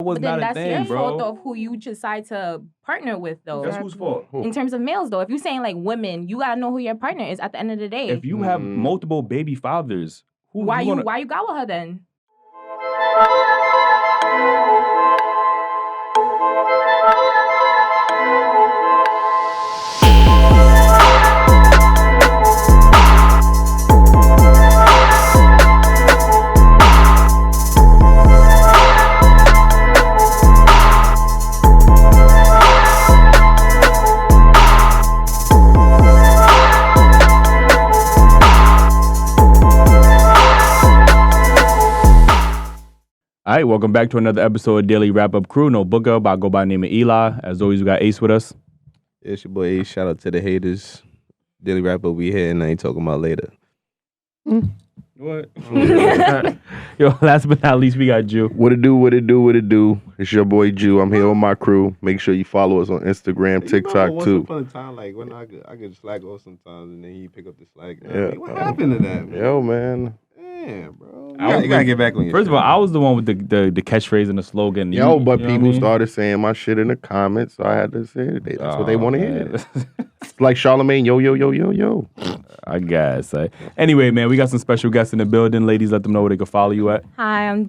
was But then not a that's thing, your bro. fault of who you decide to partner with, though. That's whose fault? In terms of males, though, if you're saying like women, you gotta know who your partner is at the end of the day. If you have multiple baby fathers, why you got with her then? All right, welcome back to another episode of Daily Wrap Up Crew. No booker, but I go by the name of Eli. As always, we got Ace with us. It's your boy Ace. Shout out to the haters. Daily Wrap Up, we here and I ain't talking about later. What? Yo, last but not least, we got Jew. What it do? It's your boy Jew. I'm here with my crew. Make sure you follow us on Instagram, TikTok too. Once upon a time, like when I could slack off sometimes, and then he pick up the slack. Yeah. What happened to that, man? Yo, man. Damn, bro. You gotta get back on your First of all, I was the one with the catchphrase and the slogan. But you know people what I mean? started saying my shit in the comments, so I had to say it. That's what they want to hear. man. Like Charlamagne, yo. I guess. Anyway, man, we got some special guests in the building. Ladies, let them know where they can follow you at. Hi, I'm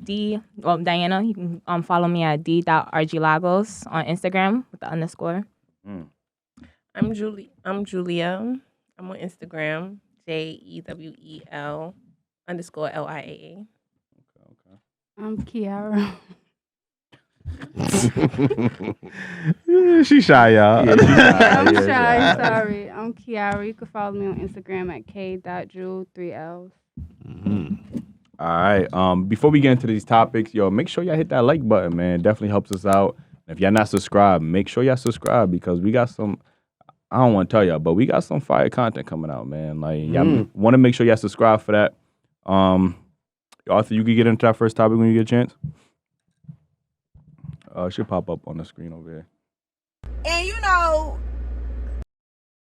Diana. You can follow me at d.rglagos on Instagram with the _. I'm Julia. I'm on Instagram, JEWEL _LIAA. Okay. I'm Kiara. She's shy, y'all. I'm shy. Sorry. I'm Kiara. You can follow me on Instagram at k.drew 3 L's. All right. Before we get into these topics, yo, make sure y'all hit that like button, man. It definitely helps us out. If y'all not subscribed, make sure y'all subscribe because we got some. I don't want to tell y'all, but we got some fire content coming out, man. Like, y'all want to make sure y'all subscribe for that. Arthur, you can get into that first topic when you get a chance. It should pop up on the screen over here. And you know,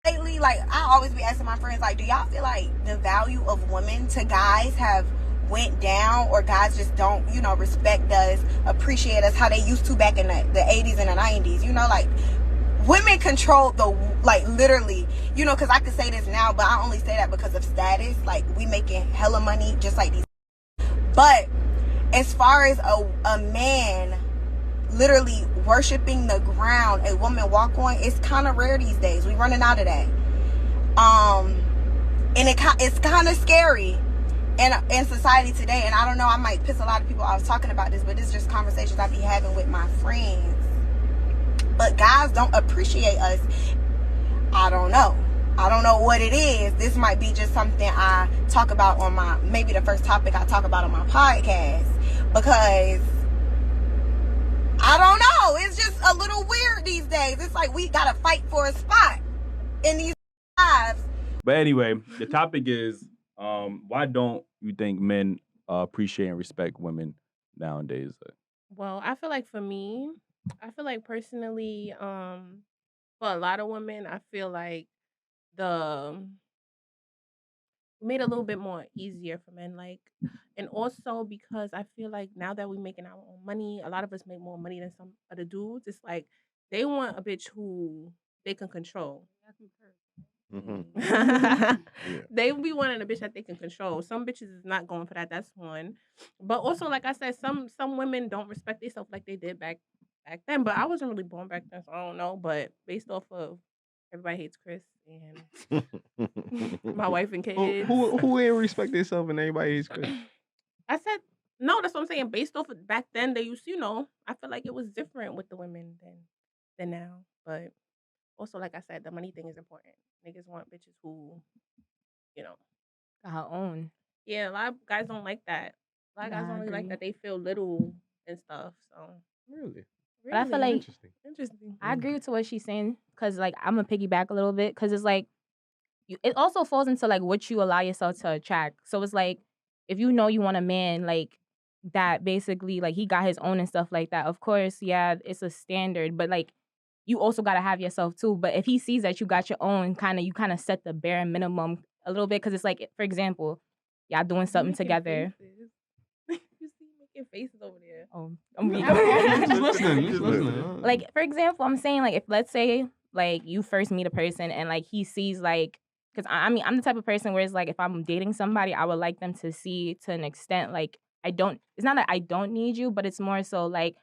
lately, like I always be asking my friends, like, do y'all feel like the value of women to guys have went down, or guys just don't, respect us, appreciate us how they used to back in the 80s and the 90s? You know, like women control literally, because I could say this now, but I only say that because of status. Like, we making hella money just like these. But as far as a man literally worshiping the ground a woman walk on, it's kind of rare these days. We running out of that. And it's kind of scary in society today. And I don't know, I might piss a lot of people off talking about this, but this is just conversations I be having with my friends. But guys don't appreciate us. I don't know what it is. This might be just something I talk about on maybe the first topic I talk about on my podcast, because I don't know. It's just a little weird these days. It's like we gotta fight for a spot in these lives. But anyway, the topic is why don't you think men appreciate and respect women nowadays? Well, I feel like for me, personally, for a lot of women, I feel like made a little bit more easier for men, and also because I feel like now that we're making our own money, a lot of us make more money than some other dudes. It's like they want a bitch who they can control. They be wanting a bitch that they can control. Some bitches is not going for that. That's one. But also, like I said, some women don't respect themselves like they did back then. But I wasn't really born back then, so I don't know. But based off of Everybody Hates Chris and my wife and kids. Who ain't respect themselves and everybody hates Chris? I said no. That's what I'm saying. Based off of back then, they used, I feel like it was different with the women than now. But also, like I said, the money thing is important. Niggas want bitches who, Got her own. Yeah, a lot of guys don't like that. A lot of guys don't really like that. They feel little and stuff. So Really? But I feel like interesting. I agree with what she's saying, because like I'm gonna piggyback a little bit, because it's like it also falls into like what you allow yourself to attract. So it's like if you know you want a man like that, basically like he got his own and stuff like that. Of course, yeah, it's a standard, but like you also gotta have yourself too. But if he sees that you got your own, you kind of set the bare minimum a little bit, because it's like, for example, y'all doing something together. You see, making faces over there. Oh, I'm weak. Just listening. Like, for example, I'm saying, like, if let's say, like, you first meet a person and, like, he sees, like, because I mean, I'm the type of person where it's like, if I'm dating somebody, I would like them to see to an extent, like, it's not that I don't need you, but it's more so, like,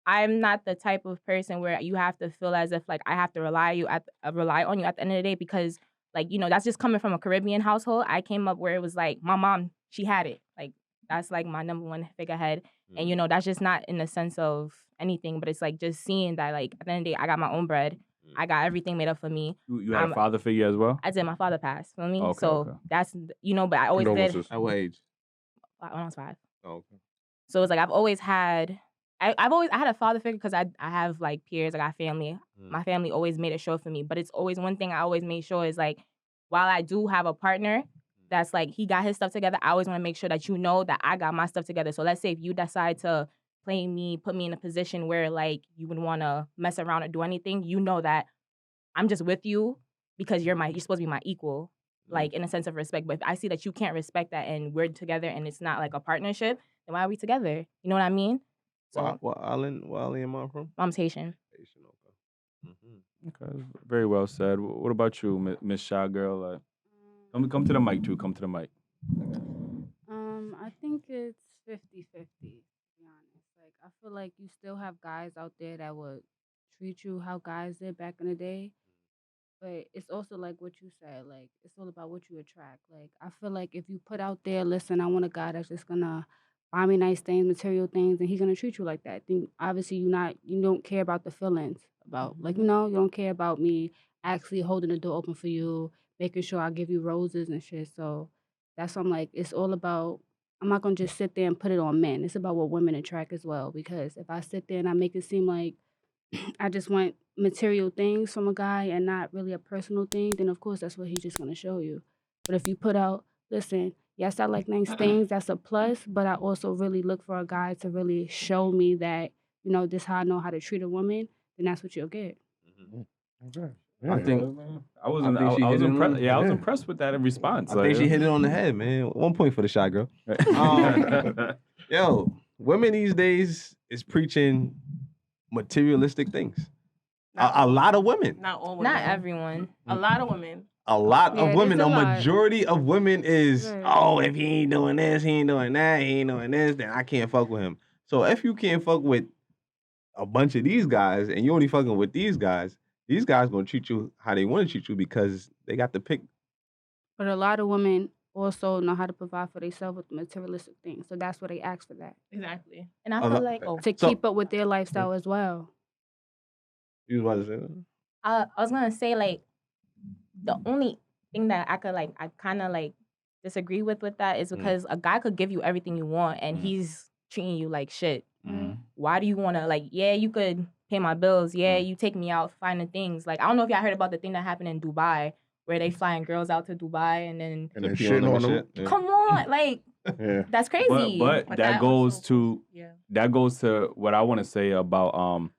I'm not the type of person where you have to feel as if, like, I have to rely on you at the end of the day because, like, that's just coming from a Caribbean household. I came up where it was like, my mom, she had it. Like, that's, like, my number one figurehead. And, that's just not in the sense of anything, but it's, like, just seeing that, like, at the end of the day, I got my own bread. I got everything made up for me. You had a father figure as well? I did. My father passed for me. Okay, so okay. that's, but I always did. Condolences. At what age? When I was 5. Oh, okay. So it's like, I've always had, I had a father figure because I have, like, peers, I got family. My family always made it sure for me. But it's always one thing I always made sure is, like, while I do have a partner that's, like, he got his stuff together, I always want to make sure that that I got my stuff together. So let's say if you decide to play me, put me in a position where, like, you would want to mess around or do anything, that I'm just with you because you're supposed to be my equal, like, in a sense of respect. But if I see that you can't respect that and we're together and it's not, like, a partnership, then why are we together? You know what I mean? So, What island am I from? Mom's Haitian. Haitian, okay. Okay, very well said. What about you, Miss Shy Girl? Come to the mic, too. Come to the mic. I think it's 50-50, to be honest. Like, I feel like you still have guys out there that would treat you how guys did back in the day. But it's also like what you said, like, it's all about what you attract. Like, I feel like if you put out there, listen, I want a guy that's just gonna buy me nice things, material things, and he's gonna treat you like that. Then obviously you don't care about the feelings about, like, you don't care about me actually holding the door open for you, making sure I give you roses and shit. So that's why I'm like, it's all about, I'm not gonna just sit there and put it on men. It's about what women attract as well. Because if I sit there and I make it seem like I just want material things from a guy and not really a personal thing, then of course that's what he's just gonna show you. But if you put out, listen, yes, I like nice things, that's a plus, but I also really look for a guy to really show me that, this how I know how to treat a woman, then that's what you'll get. Okay. I think I was impressed. Yeah, I was impressed with that response. I think she hit it on the head, man. 1 point for the Shy Girl. Yo, women these days is preaching materialistic things. A lot of women. Not all women. Not everyone. A lot of women. A lot Yeah, of women. there's A a lot. majority of women is, Right. if he ain't doing this, he ain't doing that, he ain't doing this, then I can't fuck with him. So if you can't fuck with a bunch of these guys and you only fucking with these guys gonna treat you how they want to treat you because they got the pick. But a lot of women also know how to provide for themselves with materialistic things. So that's why they ask for that. Exactly. And I feel like, To keep up with their lifestyle as well. You was about to say that? I was gonna say, like, the only thing that I kind of, like, disagree with that is because a guy could give you everything you want and he's treating you like shit. Why do you want to, like, yeah, you could pay my bills, yeah, you take me out finding things. Like, I don't know if y'all heard about the thing that happened in Dubai where they flying girls out to Dubai and then shitting on them. Yeah. come on, like, Yeah. that's crazy. But that that goes also to what I want to say about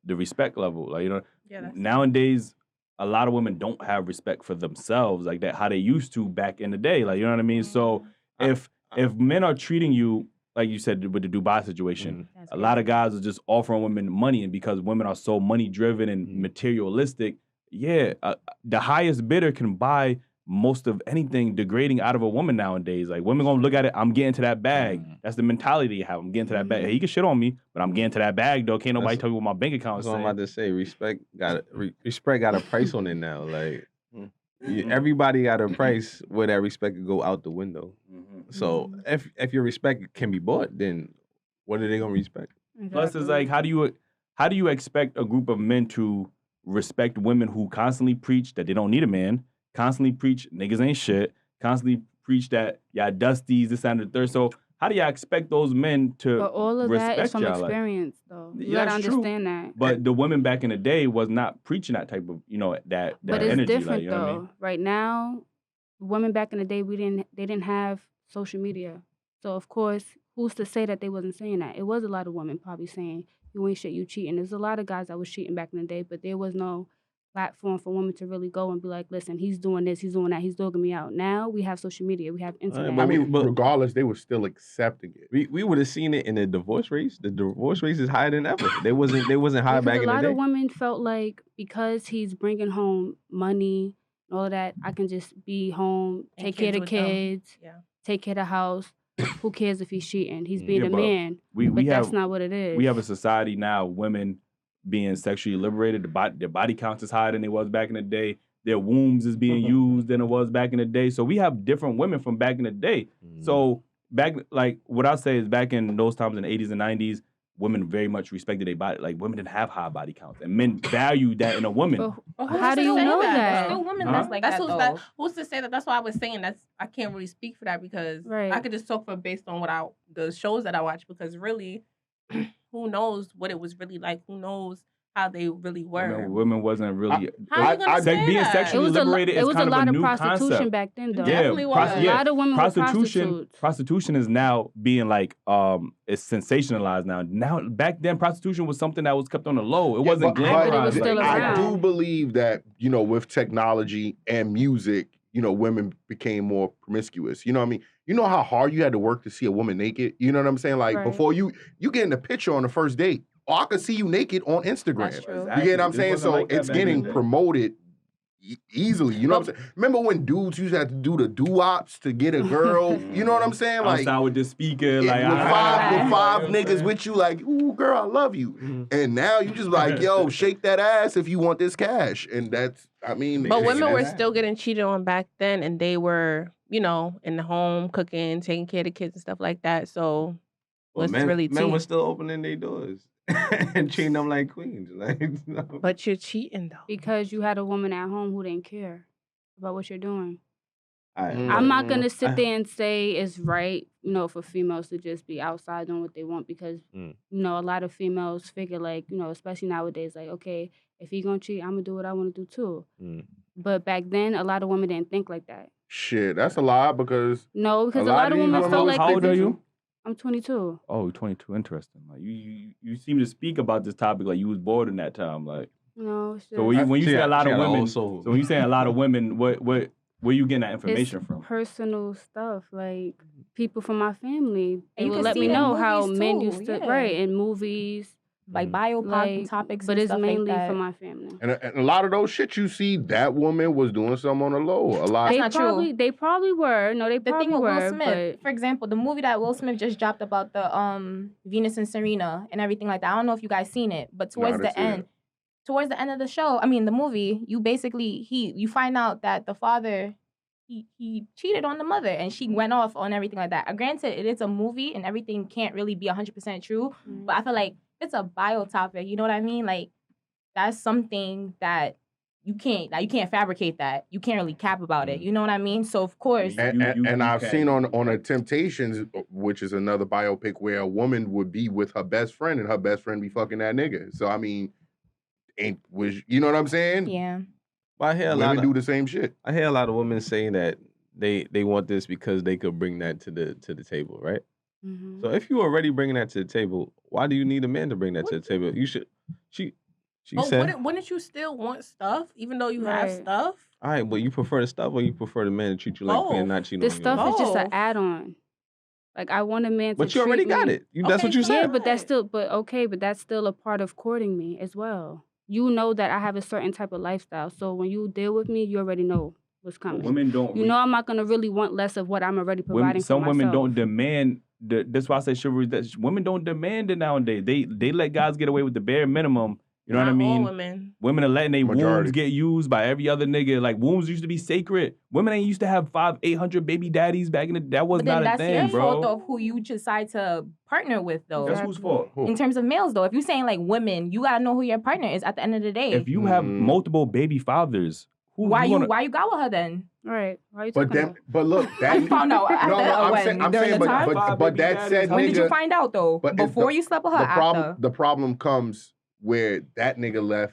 the respect level. Like, Yeah, that's nowadays a lot of women don't have respect for themselves like that, how they used to back in the day. Like, you know what I mean? So if men are treating you like you said with the Dubai situation, That's a lot of guys are just offering women money, and because women are so money driven and materialistic, the highest bidder can buy most of anything degrading out of a woman nowadays. Like, women gonna look at it, I'm getting to that bag. That's the mentality you have. I'm getting to that bag. Hey, he can shit on me, but I'm getting to that bag though. Can't nobody tell me what my bank account is That's what I'm saying. about to say. Respect got a price on it now. Like, everybody got a price where that respect could go out the window. So if your respect can be bought, then what are they gonna respect? Plus, it's like, how do you expect a group of men to respect women who constantly preach that they don't need a man, constantly preach niggas ain't shit, constantly preach that y'all dusties, this and the third? So how do y'all expect those men to But all of respect that is from y'all? experience, though. You Yeah, gotta that's true. understand that. But the women back in the day was not preaching that type of, that But it's energy. different, like, you know though. what I mean? Right now, women back in the day, they didn't have social media. So, of course, who's to say that they wasn't saying that? It was a lot of women probably saying, you ain't shit, you cheating. There's a lot of guys that was cheating back in the day, but there was no platform for women to really go and be like, listen, he's doing this, he's doing that, he's dogging me out. Now we have social media, we have internet. I mean, regardless, they were still accepting it. We would have seen it in the divorce rates. The divorce rates is higher than ever. They wasn't high Because back in a the lot day. of women felt like because he's bringing home money and all that, I can just be home, And take care of kids the with them. kids, Yeah. take care of the house. Who cares if he's cheating? He's being Yeah, a but man. we But that's have not what it is. we have a society now, women being sexually liberated. Their body counts is higher than it was back in the day. Their wombs is being used than it was back in the day. So we have different women from back in the day. So back, like what I say is back in those times in the 80s and 90s, women very much respected their body. Like women didn't have high body counts, and men valued that in a woman. But who's how do to you say know that? that? Still women Huh? that's like That's that, who's to say that? That's why I was saying I can't really speak for that because Right. I could just talk for based on the shows that I watch because really, who knows what it was really like? Who knows how they really were? Women wasn't really. How you gonna say being that? sexually liberated it is was kind a lot of a of new prostitution concept. back then, though. Definitely was. A lot of women were prostitution. prostitutes. Prostitution is now being like it's sensationalized now. Now back then, prostitution was something that was kept on the low. It wasn't but glamorized. it was like still that. I around. do believe that, with technology and music, women became more promiscuous. You know what I mean? You know how hard you had to work to see a woman naked? You know what I'm saying? Like Right. before you get in the picture on the first date, I could see you naked on Instagram. That's true. You get what I'm It saying? wasn't So like that it's back in getting the day. promoted easily. You know what I'm saying? Remember when dudes used to have to do the doo-wops to get a girl? You know what I'm saying? Like Outside with the speaker, with like five niggas with you, like, ooh, girl, I love you. And now you just like, yo, shake that ass if you want this cash. And that's, I mean, But it's- women were it's- still getting cheated on back then, and they were, in the home cooking, taking care of the kids and stuff like that. So what's really men tea? were still opening their doors and treating them like queens. Like, But you're cheating though. Because you had a woman at home who didn't care about what you're doing. Mm. I'm not gonna sit there and say it's right, for females to just be outside doing what they want because, a lot of females figure like, especially nowadays, like, okay, if he gonna cheat, I'm gonna do what I want to do too. But back then, a lot of women didn't think like that. Shit, that's a lie because No, because a lot lot of of these women women- feel like How old are if- you? I'm 22. Oh, 22. Interesting. Like you seem to speak about this topic like you was bored in that time. Like No, it's just, so when you say a lot of women, so so when you say a lot of women, where you getting that information it's from? personal stuff. Like people from my family, they you would can let see me it in know how movies, men too, used to yeah. right in movies. like biopic Like, topics, but and it's stuff mainly like that. for my family. and a lot of those shit you see, that woman was doing something on the low. A lot. They not true. probably were. No, they The probably thing with were. Will Smith, for example, the movie that Will Smith just dropped about the Venus and Serena and everything like that. I don't know if you guys seen it, but towards the end of the show, I mean the movie, you basically you find out that the father he cheated on the mother and she went off on everything like that. Granted, it is a movie and everything can't really be 100% true, but I feel like it's a bio topic. You know what I mean? Like that's something that you can't fabricate that. You can't really cap about it. You know what I mean? So of course, And I've can. seen on a Temptations, which is another biopic, where a woman would be with her best friend and her best friend be fucking that nigga. So I mean, you know what I'm saying? yeah. But I hear a Women lot do of the same shit. I hear a lot of women saying that they want this because they could bring that to the table, right? Mm-hmm. So if you already bringing that to the table, why do you need a man to bring that to the table? You should. She said, wouldn't you still want stuff even though you have Right. stuff? all right, but you prefer the stuff or you prefer the man to treat you like queen and not cheating This on you? stuff is just an Both. add-on. Like I want a man to But you already treat got me- it. That's Okay, what you yeah, said. Yeah, but that's still a part of courting me as well. You know that I have a certain type of lifestyle. So when you deal with me, you already know what's coming. Women don't. You know I'm not gonna really want less of what I'm already providing Some for women myself. don't demand. That's why I say chivalry. That women don't demand it nowadays. They let guys get away with the bare minimum. You know what I Not all mean? women. Women are letting their Majority. wombs get used by every other nigga. Like wombs used to be sacred. Women ain't used to have 500-800 baby daddies back in the. That was But not then a that's thing, your bro. fault of who you decide to partner with, though. That's whose fault. Who? In terms of males, though, if you're saying like women, you gotta know who your partner is at the end of the day. If you have multiple baby fathers, why you you got with her then? Right. Why are you But talking then, about? but look, that I found out after I'm during saying, the time. but that said, When nigga, did you find out though? but Before you slept with her? After? the problem comes where that nigga left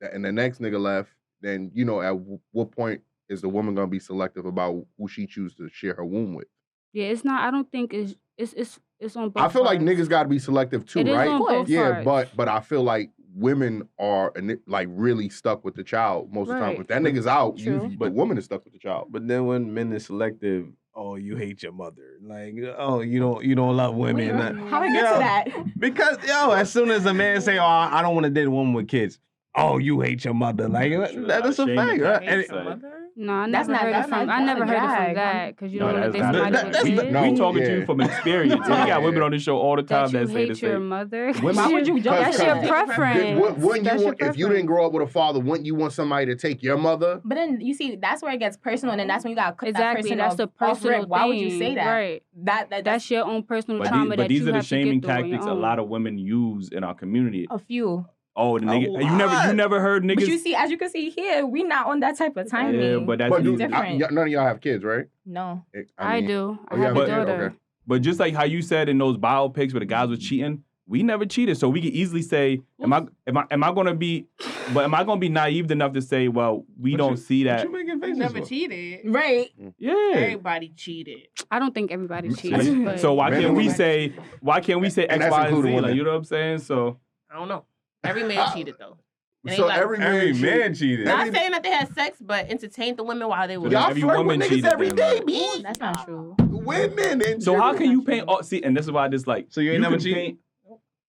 and the next nigga left. Then at what point is the woman gonna be selective about who she chooses to share her womb with? Yeah, it's not. I don't think it's on both. I feel like parts. niggas got to be selective too, It is right? on both Yeah, parts. but I feel like women are like really stuck with the child most of the time. Right. If that nigga's out, True. the woman is stuck with the child. But then when men is selective, oh, you hate your mother. Like, oh, you don't love women. How we get to that? Because as soon as a man say, oh, I don't want to date a woman with kids. Oh, you hate your mother. Like that's a fact. Right? Hate your mother? No, I That's never not- heard it that's from. not- I never that's a heard it from drag. that because you No, don't want to that's date not- somebody with kids. no, we talking to yeah. you from experience. We got women on the show all the time That you that say the hate your same. mother. Why would you jump That's to your that? preference. Wouldn't That's you your want, if you didn't preference. grow up with a father, wouldn't you want somebody to take your mother? But then you see, that's where it gets personal, and then that's when you gotta cut that Exactly, person that's off, the off personal rip. Why would you say thing, that? right. That's That's your own personal But, trauma but that these you are the have to shaming get through on your tactics a own. lot of women use in our community. a few. Oh, the nigga, you never heard niggas. But you see, as you can see here, we not on that type of timing. Yeah, but that's But different. none of y'all have kids, right? No. I mean, do. oh, I have yeah, a but- daughter. okay. But just like how you said in those biopics where the guys were cheating, we never cheated. So we could easily say, am I gonna be naive enough to say, well, we don't see that? What you making faces Never for? cheated. Right. Yeah. Everybody cheated. I don't think everybody cheats. So, but so why Man, can't we women- say And X, that's Y, and including Z? women. Like, you know what I'm saying? So I don't know. Every man cheated though. It ain't So like- every Every man, man cheated. Not saying that they had sex, but entertained the women while they were. Yeah. Y'all Every flirt woman with niggas cheated every then, day, right? B. That's not true. Women in so how general. can you paint? Oh, see, and this is why I dislike. So you ain't never can cheated? paint-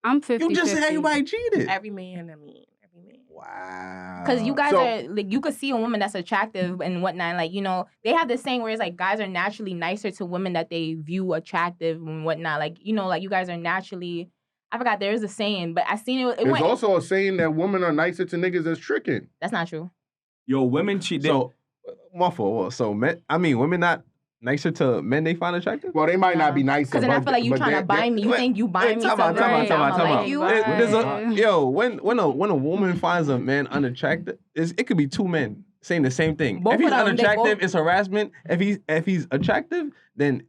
I'm 50. You just said everybody cheated. Every man, every man. Wow. Because you guys So- are like, you could see a woman that's attractive and whatnot. Like, you know, they have this saying where it's like guys are naturally nicer to women that they view attractive and whatnot. Like, you know, like you guys are naturally. I forgot there is a saying, but I seen it. It There's went. also a saying that women are nicer to niggas that's tricking. That's not true. Yo, women cheat. So, my fault. So, women not nicer to men they find attractive? Well, they might not be nicer. Because then I feel like you but trying to they're- buy me. You wait, think you buying me Time out, something? right. I'ma Time like you. Right. When a woman finds a man unattractive, it could be two men saying the same thing. Both if he's of them, they unattractive, both- it's harassment. If he's attractive, then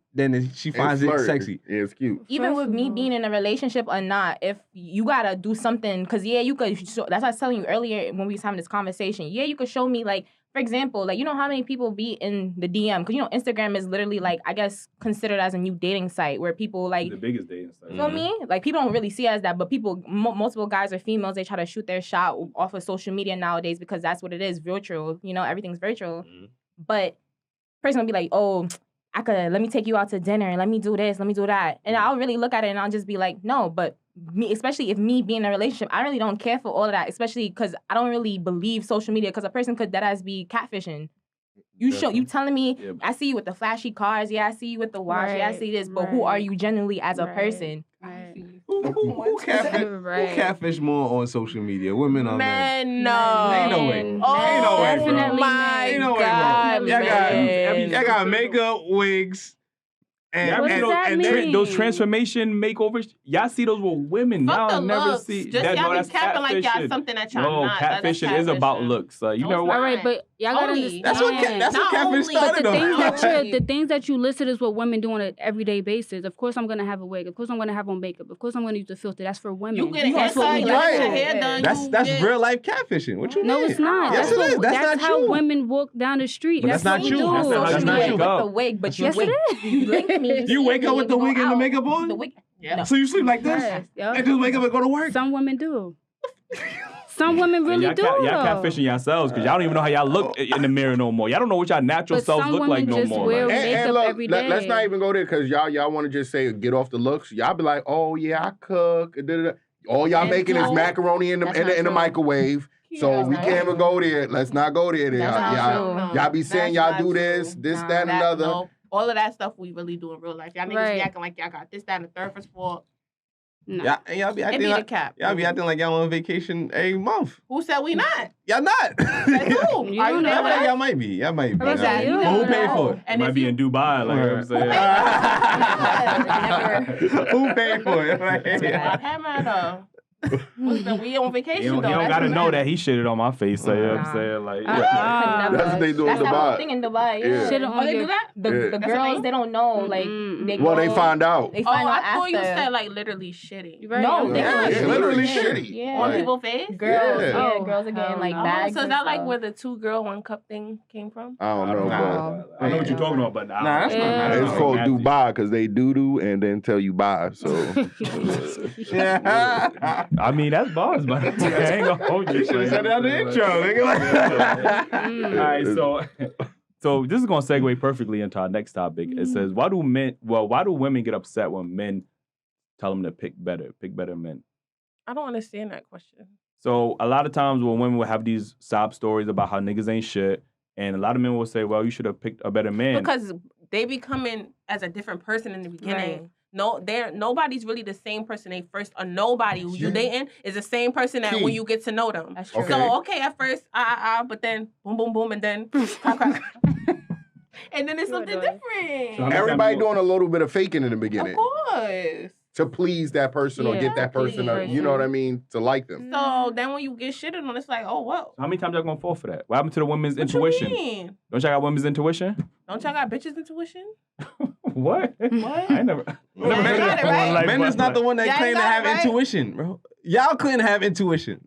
she finds it flirt. sexy. Yeah, it's cute. Even First with of me all- being in a relationship or not, if you gotta do something, because yeah, you could. That's what I was telling you earlier when we was having this conversation. Yeah, you could show me like, for example, like you know how many people be in the DM, because you know Instagram is literally like I guess considered as a new dating site where people like. the biggest dating site. Feel me? Like people don't really see it as that, but people, multiple guys or females, they try to shoot their shot off of social media nowadays because that's what it is, virtual. You know, everything's virtual. But person will be like, oh, let me take you out to dinner and let me do this, let me do that. And I'll really look at it and I'll just be like, no, but me, especially if me being in a relationship, I really don't care for all of that, especially because I don't really believe social media because a person could deadass be catfishing. You telling me, Yeah. I see you with the flashy cars, yeah, I see you with the watch, yeah, I Right, see this, but who are right. you genuinely as a Right. person? Right. Who catfish more on social media? Women or men? Man, no. Ain't no way. Men. Oh, Ain't no way, bro. Definitely my Ain't no way, bro. God, Y'all man. got makeup, wigs, and, Y'all What see does those, that and mean? those transformation makeovers? Y'all see those with women. Fuck Y'all the never looks. see Just that. y'all No, be that's capping like y'all catfishing. something that y'all No, not. That's catfishing is about catfishing. looks. You No, never it's watch. All right, but y'all gotta Only. understand. That's what Not catfish only- started. But though. the things that you listed is what women do on an everyday basis. Of course, I'm gonna have a wig. Of course, I'm gonna have on makeup. Of course, I'm gonna use a filter. That's for women. You get a That's what haircut, we you do. get your Right. hair done. That's you get- real life catfishing. What you No, mean? it's not. Yes, That's it is. That's not how true. women walk down the street. But that's not what you. we do. That's not Social true. media with Up. the wig, but you Yes, wake, it is. you link me. You wake up see with me, the you wig go and the out. makeup on? The wig. Yeah. So you sleep like this Yes, yup. and just wake up and go to work? Some women do. Some women really y'all do. y'all though. catfishing yourselves because y'all don't even know how y'all look in the mirror no more. Y'all don't know what y'all natural But selves some look like women no just more. will- Like, makeup look, every let's day. not even go there because y'all want to just say get off the looks. Y'all be like, oh yeah, I cook. Da-da-da. All y'all That's making is true. macaroni in the That's in the, not in the true. microwave. So That's we not can't true. even go there. Let's not go there. That's not Y'all, true. y'all be saying That's y'all do not this, true. this, Nah, that, and That, another. no, all of that stuff we really do in real life. Y'all niggas Right. be acting like y'all got this, that, and the third for sport. No. Y'all be It acting be the like cap. y'all be acting like y'all on vacation every month. Who said we not? Y'all not. That's who. You Are you don't know. never? Y'all might be. Y'all might be. Okay, you But don't who paid know. for it? And might if be you, in Dubai, like I'm saying. Who paid for it? I hammer though. We on vacation You though. don't That's gotta what know matters. that he shitted on my face. So you know what I'm Nah. saying? Like, Ah. That's what they do in That's the whole Dubai. thing in Dubai. Yeah. Yeah. Shit Oh, on they your do that? The Yeah. the That's girls amazing. they don't know like Mm-mm. they Well, they go- find out. They Oh, find out I thought you after. said like literally shitting. Right. No, they Yeah, don't. yeah, literally shitty. Yeah. On Like, people's face? Girls, Yeah. yeah, Oh, girls are getting hell like no. bags. So is and that like stuff. where the 2-girl 1 cup thing came from? I don't know, Nah. but I know what you're talking about, but Nah, that's not Yeah. it's called nasty. Dubai because they doo-doo and then tell you bye. So Yeah. I mean, that's bars, but I ain't gonna hold you. You should have said that in the intro, nigga. All right, so this is gonna segue perfectly into our next topic. It says, why do women get upset when men tell them to pick better men? I don't understand that question. So a lot of times when women will have these sob stories about how niggas ain't shit, and a lot of men will say, well, you should have picked a better man. Because they be coming as a different person in the beginning. Right. No, nobody's really the same person they first, or nobody who you dating is the same person that when you get to know them. That's true. So, at first, but then boom, boom, boom, and then crack. And then it's something different. So everybody doing a little bit of faking in the beginning. Of course. To please that person or get that person, you know what I mean, to like them. So then when you get shitted on, it's like, oh, whoa. How many times y'all gonna fall for that? What happened to the women's intuition? You mean? Don't y'all got women's intuition? Don't y'all got bitches' intuition? What? I never got it, right? Men is not the one that claim to have intuition, bro. Y'all couldn't have intuition.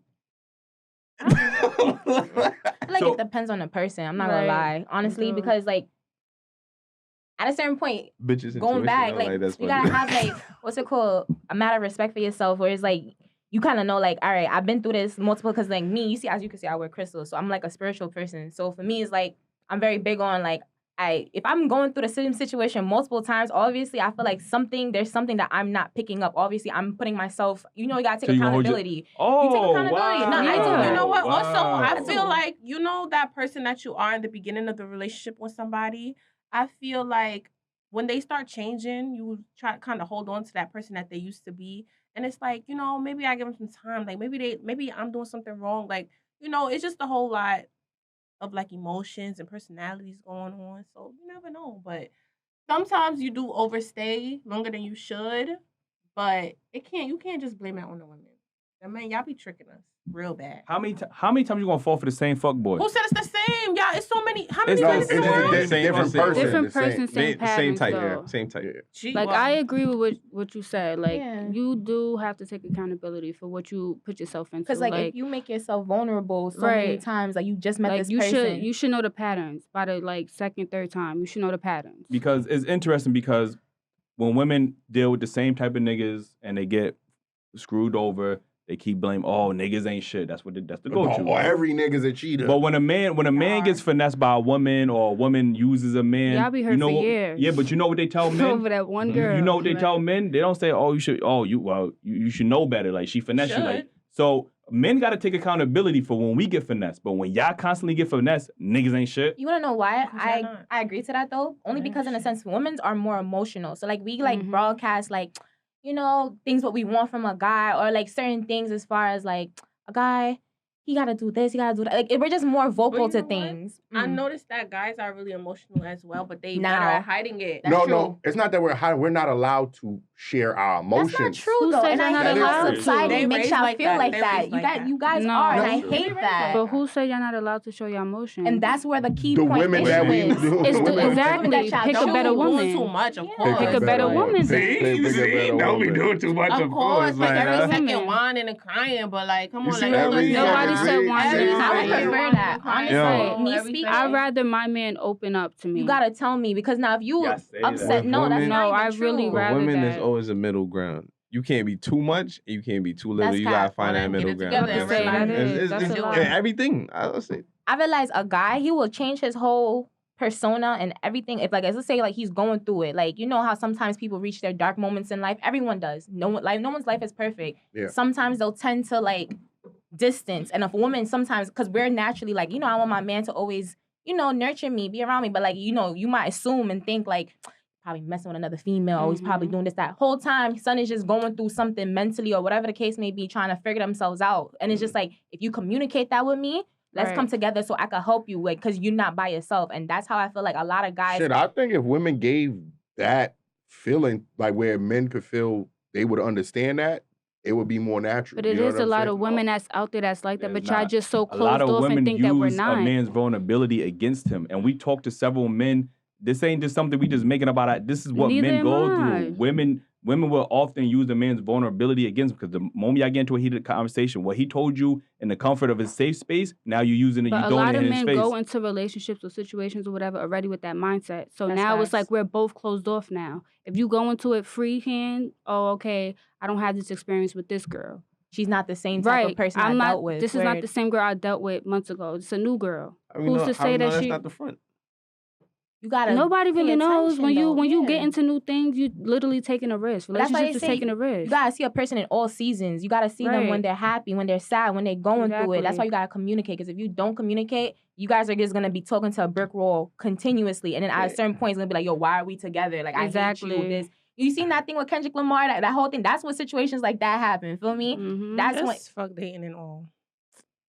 I feel like it depends on the person. I'm not gonna lie, honestly, because like at a certain point, bitches going back, like you gotta have like what's it called, a matter of respect for yourself, where it's like you kind of know like, all right, I've been through this multiple. Because like me, you see, as you can see, I wear crystals, so I'm like a spiritual person. So for me, it's like I'm very big on like if I'm going through the same situation multiple times, obviously I feel like there's something that I'm not picking up. Obviously, I'm putting myself. You know, you gotta take accountability. You take accountability. Wow. No, I do. You know what? Wow. Also, I feel like that person that you are in the beginning of the relationship with somebody. I feel like when they start changing, you try to kind of hold on to that person that they used to be, and it's like, maybe I give them some time. Like maybe I'm doing something wrong. Like it's just a whole lot of like emotions and personalities going on. So you never know. But sometimes you do overstay longer than you should. But you can't just blame it on the women. I mean, y'all be tricking us real bad. How many times you gonna fall for the same fuck boy? Who said it's the same? Y'all, it's so many. How many It's times just a different person. Different person, same patterns, type. though. Same type. Like, I agree with what you said. Like, you do have to take accountability for what you put yourself into. Because, like, if you make yourself vulnerable so many times, like, you just met this person. You should know the patterns by the, like, second, third time. You should know the patterns. Because it's interesting because when women deal with the same type of niggas and they get screwed over, they keep blaming, niggas ain't shit. That's the go-to. Every nigga's a cheater. But when a man gets finessed by a woman or a woman uses a man, y'all be hurt for years. Yeah, but you know what they tell men? Over that one girl. You know what they tell men? They don't say, you should know better. Like, she finessed you. Like, so men got to take accountability for when we get finessed. But when y'all constantly get finessed, niggas ain't shit. You want to know why I agree to that, though? Only because, in a sense, women are more emotional. So, like, we, like, broadcast, like, things what we want from a guy, or like certain things as far as like a guy, he gotta do this, he gotta do that. Like, we're just more vocal to things. I noticed that guys are really emotional as well, but they better at hiding it. No, it's not that we're hiding. We're not allowed to share our emotions. That's not true, though. And I hate society makes y'all feel like that. You guys are, and I hate that. But who said y'all not allowed to show your emotions? And that's where the key point is. Exactly. Pick a better woman. Too much, of course. Pick a better woman. See, don't be doing too much, of course. Like every second whining and crying, but like, come on, like nobody said whining. I would prefer that. Honestly, me speaking, I'd rather my man open up to me. You gotta tell me, because now if you upset, no, that's not even true. I really rather women that. There's always a middle ground. You can't be too much, and you can't be too little. You gotta find that middle ground. Everything. I'll say. I realize a guy, he will change his whole persona and everything. If like, let's say like he's going through it, like, you know how sometimes people reach their dark moments in life. Everyone does. No one's life is perfect. Yeah. Sometimes they'll tend to like distance, and if a woman sometimes, because we're naturally like, I want my man to always, nurture me, be around me, but like, you might assume and think like, probably messing with another female, he's probably doing this, that. Whole time, son is just going through something mentally or whatever the case may be, trying to figure themselves out. And it's just like, if you communicate that with me, let's come together so I can help you, like, because you're not by yourself. And that's how I feel like a lot of guys. I think if women gave that feeling, like where men could feel they would understand that, it would be more natural. But it is a lot of women that's out there that's like that, but y'all just so closed off and think that we're not. A lot of women use a man's vulnerability against him. And we talked to several men. This ain't just something we just making about. This is what men go through. Women will often use a man's vulnerability against him, because the moment y'all get into a heated conversation, what he told you in the comfort of his safe space, now you're using it, you're throwing it in his face. But a lot of men go into relationships or situations or whatever already with that mindset. So now it's like we're both closed off now. If you go into it freehand, okay, I don't have this experience with this girl. she's not the same type of person I dealt with. This is not the same girl I dealt with months ago. It's a new girl. I mean, Who's to say that that's she? not the front. You gotta. Nobody really knows when you get Yeah. into new things. You literally taking a risk. But that's why Relationships they is say taking a risk. You gotta see a person in all seasons. You gotta see them when they're happy, when they're sad, when they're going through it. That's why you gotta communicate. Because if you don't communicate, you guys are just gonna be talking to a brick wall continuously, and then at a certain point, it's gonna be like, "Yo, why are we together? Like, I hate you." This. You seen that thing with Kendrick Lamar? That whole thing. That's when situations like that happen. Feel me? Mm-hmm. That's when. Fuck dating and all.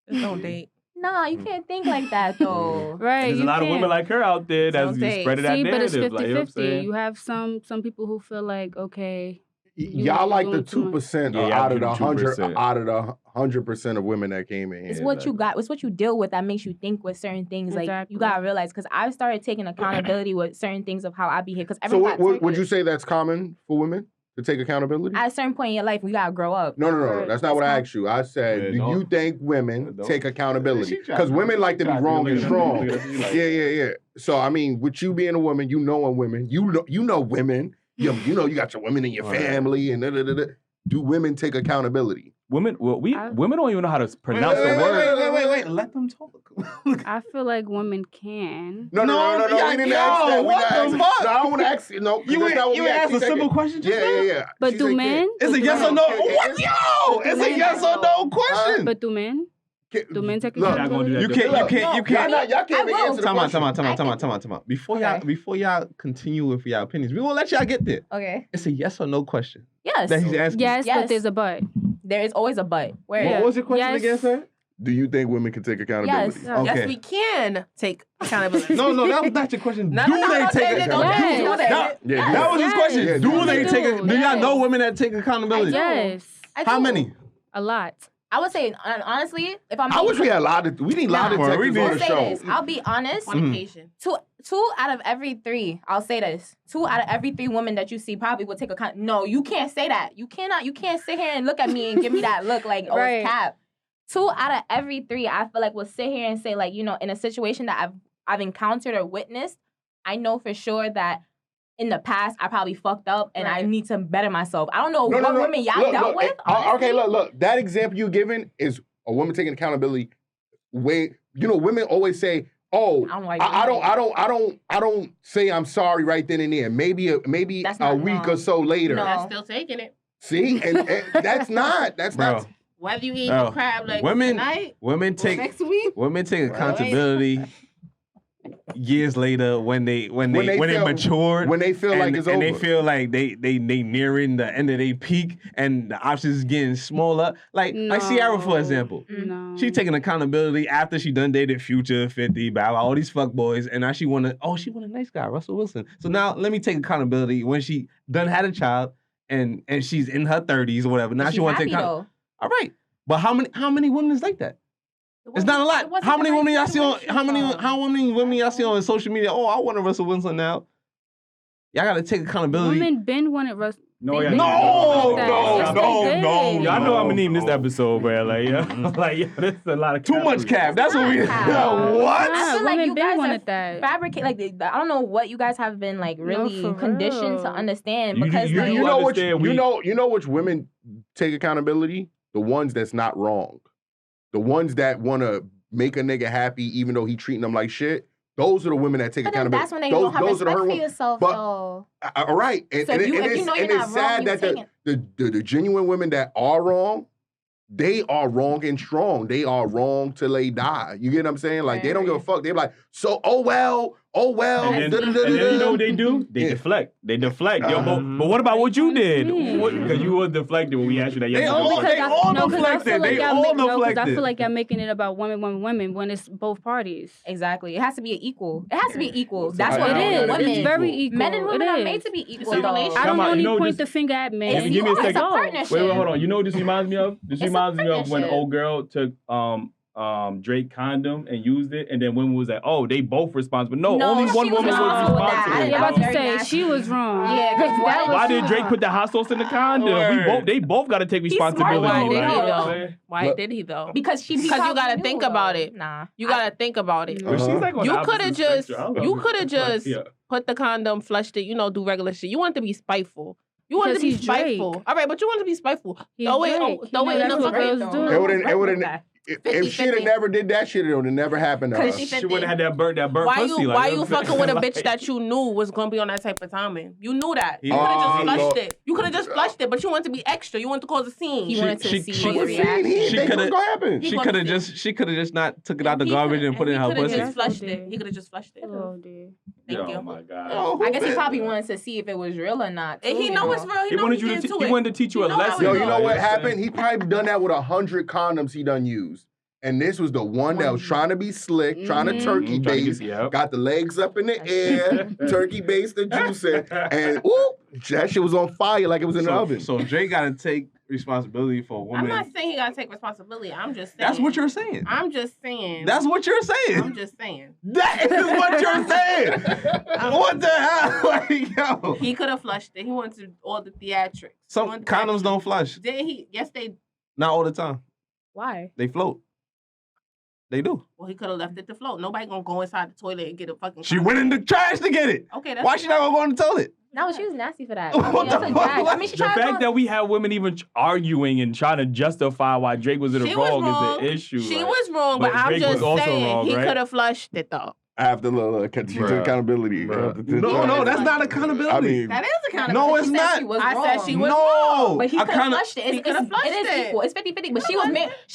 Just don't date. Nah, you can't think like that though. Right. There's a lot of women like her out there that's spreading that See, but it's narrative. 50-50. Like, you know what I'm saying? You have some people who feel like, okay, y'all like the doing too much. 2% Yeah, out of the 100 2%. out of the 100% of women that came in. It's here. what Like, you got. It's what you deal with that makes you think with certain things. Like Exactly. you gotta realize, because I've started taking accountability with certain things of how I behave. Because So would you say that's common for women to take accountability? at a certain point in your life, you gotta grow up. No. That's not what I asked you. I said, do you think women take accountability? Because women like to be wrong and strong. Yeah. So I mean, with you being a woman, you knowing women, you know women. You know you got your women in your family and da. Do women take accountability? Women, women don't even know how to pronounce the word. Wait. Let them talk. I feel like women can. No. We didn't ask that. What the fuck? No, I don't want to ask you. No, You ain't asked a simple question just now? Yeah. But She do said men? It's a yes or no. What? Yo! It's a yes or no question. But do men? Do men take Look, accountability? You can't. Y'all can't even answer the question. Time out. Before y'all continue with your opinions, we won't let y'all get there. Okay. It's a yes or no question Yes. that he's asking. Yes, Yes. but there's a but. There is always a but. Where? What was your question Yes. again, sir? Do you think women can take accountability? Yes. Okay. Yes, we can take accountability. No, that was not your question. No, Do no, they don't take say that, don't accountability? say that. Yeah, That was his Yes. question. Yeah, Do they do. take? Do y'all know Yes. women that take accountability? Yes. I How do. many? A lot. I would say, honestly, if I'm I wish we had we need lie Nah. detectors on I'll the say show. this. I'll be honest. Fornication. Two out of every three, I'll say this. 2 out of every 3 women that you see probably will take account. No, you can't say that. You can't sit here and look at me and give me that look like, oh, Right. it's cap. 2 out of every 3, I feel like will sit here and say, like, in a situation that I've encountered or witnessed, I know for sure that in the past I probably fucked up and I need to better myself. I don't know what women y'all dealt with. Okay, look. That example you given is a woman taking accountability. Women always say, "Oh, I don't say I'm sorry right then and there. Maybe a week or so later." No. That's still taking it. See, and that's not. Whether you eat the crab legs tonight, Women or take next week. women take accountability years later when they matured, when they feel like it's over, and they feel like they nearing the end of their peak, and the options is getting smaller. Like Ciara, for example, she taking accountability after she done dated Future, 50, Bow Wow, all these fuck boys, and now she want a nice guy, Russell Wilson. So now let me take accountability when she done had a child and she's in her 30s or whatever. Now she want to take accountability. All right, but how many women is like that? It's not a lot. How many women y'all see on? How many women y'all see on social media? Oh, I want a Russell Wilson now. Y'all gotta take accountability. Women been wanted Russell. No. Yes, Y'all know I'm gonna name this No. episode, bro. This is a lot of Too much cap. That's what we. What? Yeah, I feel like women you been guys wanted have that. fabricate. Like I don't know what you guys have been like really for conditioned to real. understand You- because you- like, you know which understand which women take accountability? The ones that's not wrong. The ones that want to make a nigga happy even though he treating them like shit. Those are the women that take but then accountability. that's when they don't have respect for yourself, But- though. All right. And, So and, if you- and if you it's, know you're and not it's wrong, sad you that the genuine women that are wrong, they are wrong and strong. They are wrong till they die. You get what I'm saying? Like, they don't give a fuck. They're like, so, oh well. And then you know what they do? They deflect. Yo, but what about what you did? Because you were deflected when we asked you that yesterday. I feel like y'all making it about women when it's both parties. Exactly. It has to be an equal. It has to be equal. So That's it what is. women. It's very equal. Men and women It are is. made to be equal. It's a though. relationship. I don't Come on, only you know point this- the finger at men. Give me a It's second. a partnership. Wait, hold on. You know what this reminds me of? This It's a reminds me of when partnership. old girl took Drake condom and used it, and then women was like, oh, they both responsible. No, only she one was woman was responsible with that. responsible. Yeah, about to Very say nasty. she was wrong. Yeah, 'cause that Why was- did Drake put the hot sauce in the condom? They both got to take responsibility. smart, Why did he though. You know what I'm though? saying? Why Look. did he though? Because you probably gotta knew, think though. about it. Nah. You gotta think about it. But she's like on You the could have opposite just, spectrum. I love you it. could have just Yeah. put the condom, flushed it, do regular shit. You want to be spiteful. You wanted to be Because he's Drake. spiteful. All right, but you wanted to be spiteful. He's Throw it Drake. throw it in That's the what fucking... girls do. It would have. If she had 50-50. never did that shit, it would have never happened to her. Because She wouldn't have had that burnt Why pussy. you like, why you know you what I'm fucking with a saying? bitch that you knew was gonna be on that type of timing? You knew that. You Oh, could have just flushed Lord. it. You could have just flushed it, but you wanted to be extra. You wanted to cause a scene. He wanted to see she his What's he? reaction. He She think coulda- what's gonna happen. He She gonna could have see. just not took it out the garbage and put it in her He could pussy. have just flushed Yes, it. he He could have just flushed it. Oh, dear. Thank you. Oh my god. Oh, I guess he who probably been- wanted to see if it was real or not. And he too, know you it's real. He He know wanted he you get to. into He it. wanted to teach you a He know how lesson. it Yo, you know what Like, happened? He probably done that with 100 condoms he done used. And this was the one that was trying to be slick, trying to turkey Mhm, trying to base, get- yep. got the legs up in the air, turkey base the juicing, and whoop, that shit was on fire like it was in the oven. So Drake got to take responsibility for a I'm woman. not saying he gotta take responsibility. I'm just saying. That's what you're saying. I'm just saying. That's what you're saying. I'm just saying. That is what you're saying. What the hell? Like, yo. He could have flushed it. He wanted to all the theatrics. Some condoms don't flush. Did he? Yes, they. Not all the time. Why? They float. They do. Well, he could have left it to float. Nobody gonna go inside the toilet and get a fucking. She went in the trash to get it. Okay, that's Why she not gonna go in the toilet? No, she was nasty for that. What That's the a fuck? drag. I mean, she The tried fact that we have women even arguing and trying to justify why Drake was in the She was wrong wrong. is the issue. She like. was wrong, but But I'm Drake just was also saying wrong, he right? could have flushed it though. After the accountability. No, that's not accountability. I mean, That is accountability. No, it's She said not. she was I wrong. said she was No. wrong. But he could have Account- flushed it. He coulda flushed It is it. equal. It's 50-50. But she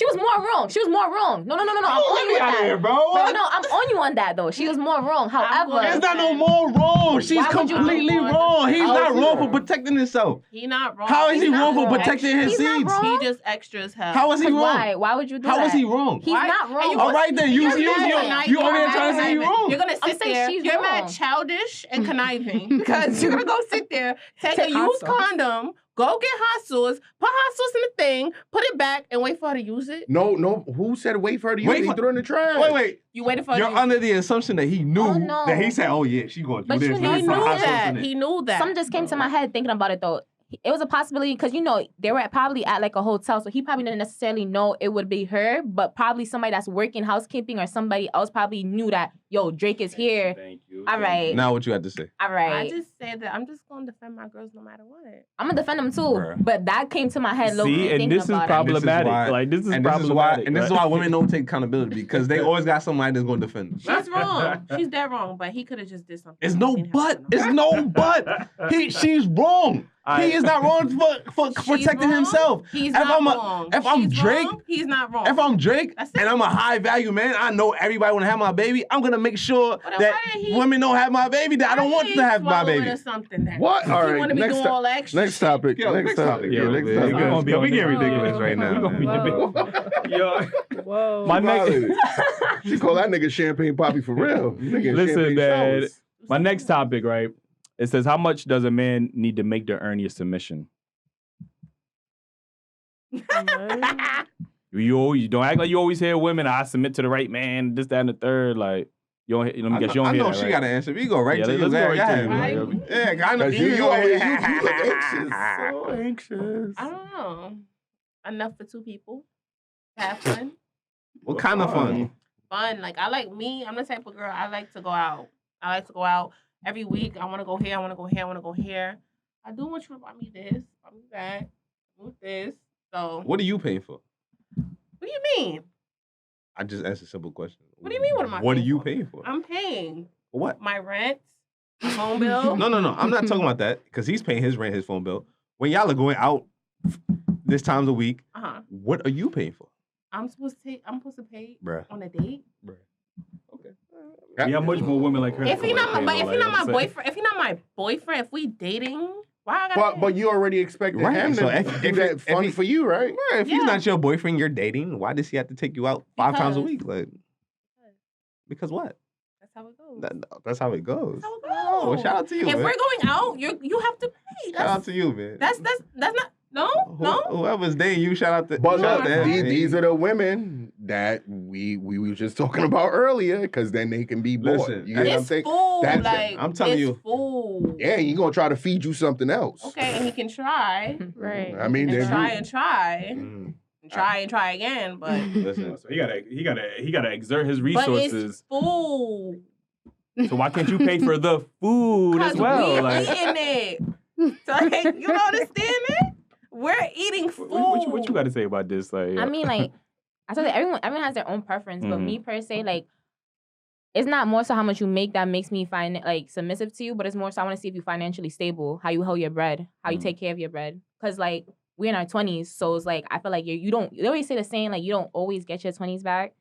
was more wrong. She was more wrong. No. I'm on you on that. bro. No, I'm on you on that though. She was more wrong. However, It's not no more wrong. She's Why would you- completely I'm wrong. He's How not is he wrong wrong? for protecting himself. He not wrong. How is he He's wrong not for protecting his He's not seeds? wrong. He just extra as hell. How is he wrong? why would you do How that? is he wrong? He's Why? not And wrong. you All right then, you You're over mad. here trying to say he's wrong. You're gonna I'm sit saying there. she's You're wrong. mad childish and conniving because you're gonna go sit there, take a Take hot used sauce. condom, go get hot sauce, put hot sauce in the thing, put it back, and wait for her to use it. no. Who said wait for her to use Wait it? He for- threw it in the trash. Wait. You waited for her. You're to use under the assumption that he knew Oh, no. that he said, "Oh yeah, she going to But do you this." know Let He me put knew hot sauce that. in it. He knew that. Something just came to my head thinking about it though. It was a possibility because they were probably at like a hotel, so he probably didn't necessarily know it would be her, but probably somebody that's working housekeeping or somebody else probably knew that Drake is here. Thank you. All right, Now what you had to say? all I right. just said that I'm just gonna defend my girls no matter what. I'm gonna defend him too, Bruh. but that came to my head. See, and this is problematic. This is problematic. This is why women don't take accountability because they always got somebody that's going to defend them. She's wrong. She's dead wrong, but he could have just did something. It's no He didn't but. have to It's no but. She's wrong. He is not wrong for She's protecting wrong. himself. He's If not I'm wrong. if I'm She's Drake, wrong, he's not wrong. if I'm Drake That's it. and I'm a high value man, I know everybody want to have my baby. I'm gonna make sure Well, then that why did he- women don't have my baby. That I don't want to have my baby. Or something then. What? All He right. want to be Next doing time. all the extra Next shit. topic. Yo, next topic. Yo, next man, topic. we gonna be Yo, we on getting this. ridiculous right now. We gonna be Whoa. Yo, Whoa. my next. She call that nigga champagne poppy for real. Nigga Listen, champagne man. showers. My next topic, right? It says, how much does a man need to make to earn your submission? You don't act like you always hear women. I submit to the right man. This, that, and the third. Like you don't. Let me guess. You don't I hear know that, she right? got an answer. We go right Yeah, to you. let's go right to you, Right. man. Yeah, I know. 'Cause you look anxious. So anxious. I don't know. Enough for two people. Have fun. What kind of fun? Fun. Like I like me. I'm the type of girl. I like to go out. I like to go out every week. I want to go here. I want to go here. I want to go here. I do want you to buy me this. Buy me that. With this. So. What are you paying for? What do you mean? I just asked a simple question. What do you mean, what am I What are paying you for? paying for? I'm paying For what? my rent, my phone bill. No. I'm not talking about that because he's paying his rent, his phone bill. When y'all are going out this times a week, what are you paying for? I'm supposed to pay Bruh. on a date. Okay. We have much more women like her. If that he go not like my, that, if he like, not my I'm saying. boyfriend, if he not my boyfriend, if we dating, why I gotta pay? But you already expected Right, him so to if- do if- that if fun he- for you, right? Well, if he's not your boyfriend, you're dating. Why does he have to take you out 5 times a Because- week? Like, because what? That's how it goes. That's how it goes. That's how it goes. Oh, well, shout out to you. If man. we're going out, you have to pay. Shout out to you, man. That's not no. Whoever's dating you, shout out to. But shout look, out to him, man. these are the women that we were just talking about earlier, because then they can be bought. Listen, You get what I'm It's saying? food. That's it. Like I'm telling it's you. food. Yeah, he gonna try to feed you something else. Okay, and he can try Right. I mean, and then try you- and try Mm. and try and try again, but Listen, So he gotta exert his but resources. it's food. So why can't you pay for the food as well? We Like, eating it. Like, you don't understand it? We're eating food. What you got to say about this? Like, I mean, like, I told you, everyone has their own preference, but me per se, like, it's not more so how much you make that makes me submissive to you, but it's more so I want to see if you're financially stable, how you hold your bread, how you take care of your bread. Because, like, we're in our 20s, so it's like, I feel like you always say the saying, like, you don't always get your 20s back,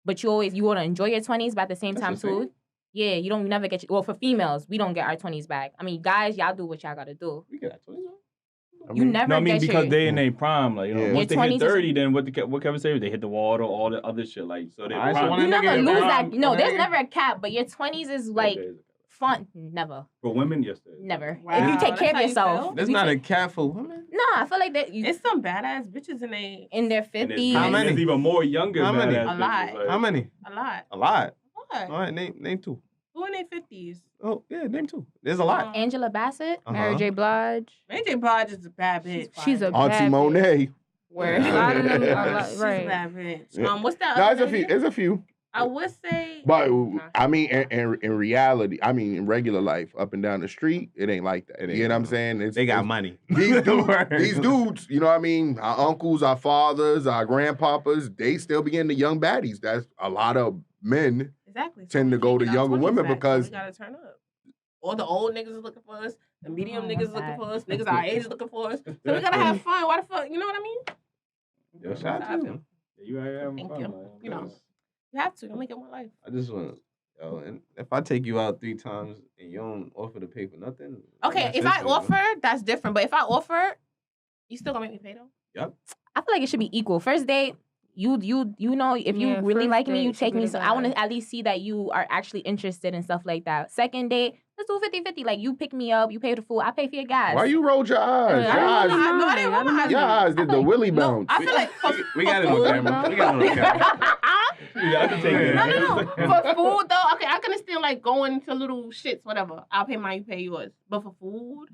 but you want to enjoy your 20s, but at the same time, too, yeah, you never get well, for females, we don't get our 20s back. I mean, guys, y'all do what y'all got to do. We get our 20s back. You never get because they in their prime, like, once they hit 30, then what Kevin said, they hit the wall, all the other shit, like, so they you never lose that. No, there's never a cap, but your 20s is like fun. Never. For women, yes, never. Wow, if you take care of yourself, there's not a cap for women. No, I feel like that. It's some badass bitches in their 50s. How many? There's even more younger. How many? A lot. Like, how many? A lot. A lot. What? All right, name two. Who in their 50s? Oh yeah, name two. There's a lot. Angela Bassett, Mary J. Blige. Mary J. Blige is a bad bitch. She's a Auntie bad Monet. Word. A lot of them, She's a right. bad bitch. Yeah. What's that? No, other it's a few. lady? It's a few. I would say. But I mean, in reality, I mean, in regular life, up and down the street, it ain't like that. You know what I'm saying? They got money. These dudes, you know what I mean? Our uncles, our fathers, our grandpapas, they still be into young baddies. That's a lot of men Exactly. tend to go to younger women back, because we gotta turn up. All the old niggas is looking for us. The medium niggas is looking for us. Niggas our age is looking for us. So we gotta have fun. Why the fuck? You know what I mean? Yo, shout out to you. You ain't having Thank fun, you. like, You know, you have to. Only get one life. I just want, and if I take you out 3 times and you don't offer to pay for nothing. Okay, if I offer, that's different. But if I offer, you still gonna make me pay though? Yep. I feel like it should be equal. First date, you know, if you really like me, you take me. So I want to at least see that you are actually interested and stuff like that. Second date, let's do 50-50. Like, you pick me up, you pay for the food, I pay for your gas. Why you rolled your eyes? I didn't roll my eyes. Your eyes did the willy bounce. I feel like we got it on camera. We got it on camera. I can take it. No. For food though, okay, I can understand like going to little shits, whatever. I'll pay mine, you pay yours. But for food,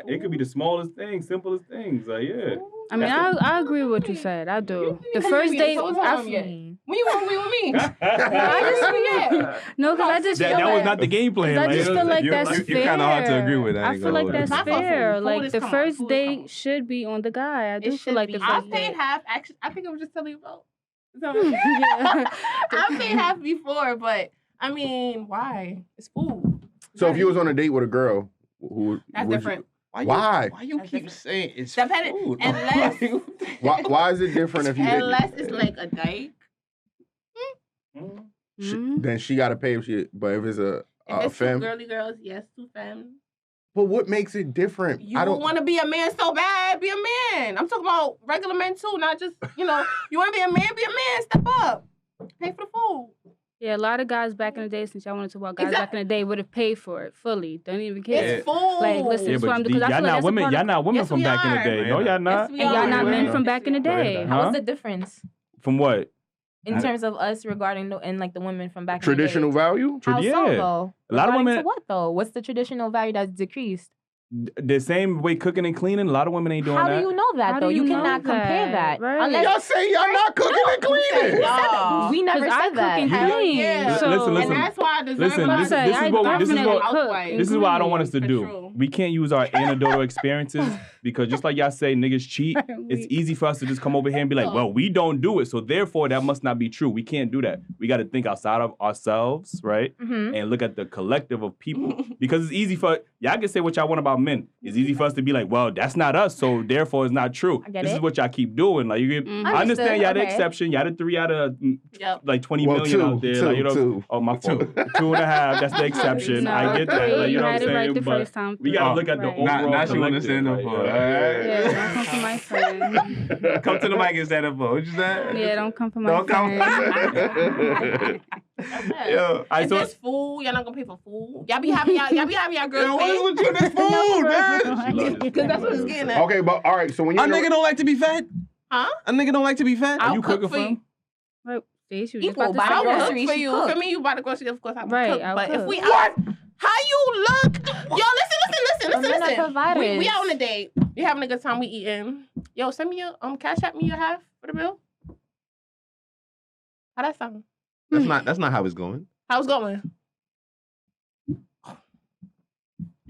It could be the smallest things, simplest things. Like, yeah. I mean, I agree with what you said. I do. The first date, when you want to be with me? No, because I just feel that was like, not the game plan. I just feel like that's fair. You kind of hard to agree with. I feel like that's Not for fair. food. Like, Food is the come on. first Food is date come on. should be on the guy. I do It feel should like be. the I first paid date. half. Actually, I think I was just telling you about. Yeah. I paid half before, but I mean, why? It's food. So if you was on a date with a girl, who That's would different. Why? Why you keep saying it's Depending- food? unless- why is it different if you did? Unless it's like a date. Then she got to pay if she. But if it's a If it's femme, two girly girls, yes, 2 femmes. but what makes it different? You I don't want to be a man so bad, be a man. I'm talking about regular men too, not just, you want to be a man, step up. Pay for the food. Yeah, a lot of guys back in the day, since y'all wanted to talk about guys back in the day, would have paid for it fully. Don't even care. It's food. Like, listen, Yeah, that's what I'm but doing. y'all not women. Y'all not women Yes, from we back in the are. day. No, y'all not. Yes, we And y'all are. not men Yeah. from back in the day. Huh? What's the difference From what? in terms of us regarding the women from back traditional in the day? value. How so, Yeah. though? A lot of Regarding women- to what, though? What's the traditional value that's decreased? The same way cooking and cleaning. A lot of women ain't doing How that. do you know that, How though? do You you know cannot compare that? that. Right. Unless Y'all say y'all not cooking and cleaning. Y'all. we never 'Cause I said cook that. and Hell clean. yeah. So, Listen. And that's why I deserve Listen, my this is I what definitely what cook. this is what I don't want us to For do. true. We can't use our anecdotal experiences because just like y'all say, niggas cheat. It's easy for us to just come over here and be like, well, we don't do it, so therefore that must not be true. We can't do that. We got to think outside of ourselves, right? Mm-hmm. And look at the collective of people because it's easy for y'all can say what y'all want about men. It's easy for us to be like, well, that's not us, so therefore it's not true. I get This it. is what y'all keep doing. Like you, I understand Understood, y'all the okay. exception. Y'all the 3 out of Yep. like 20 Well, million out there. Like, two. Oh, my fault. 2.5. That's the exception. I get that. Like, you know what I'm had it right saying? the But first time. we gotta look at the Right. overall Now she wanna collective, stand up like, for it. Yeah, don't come for my friend. Come to the mic and stand up for. What you said? Yeah, don't come for my Don't come. friend. Yo, If there's food, y'all not gonna pay for food. Y'all be having y'all girls Yo, pay. what is with you? This food, man. Because that's what it's getting at. Okay, but all right. So when A you nigga don't like to be fed. Huh? A nigga don't like to be fed. I'll you cook cooking for for you. him? Right. See, she was just Equal, about but to I say will that. groceries, for she you. cook. For me, you buy the groceries, of course I will Right, cook. I'll But if cook. we out, how you look? Yo, listen. Men are providers. We out on a date. We having a good time. We eating. Yo, send me your cash app me your half for the bill. How that sound? That's not how it's going. How's it going?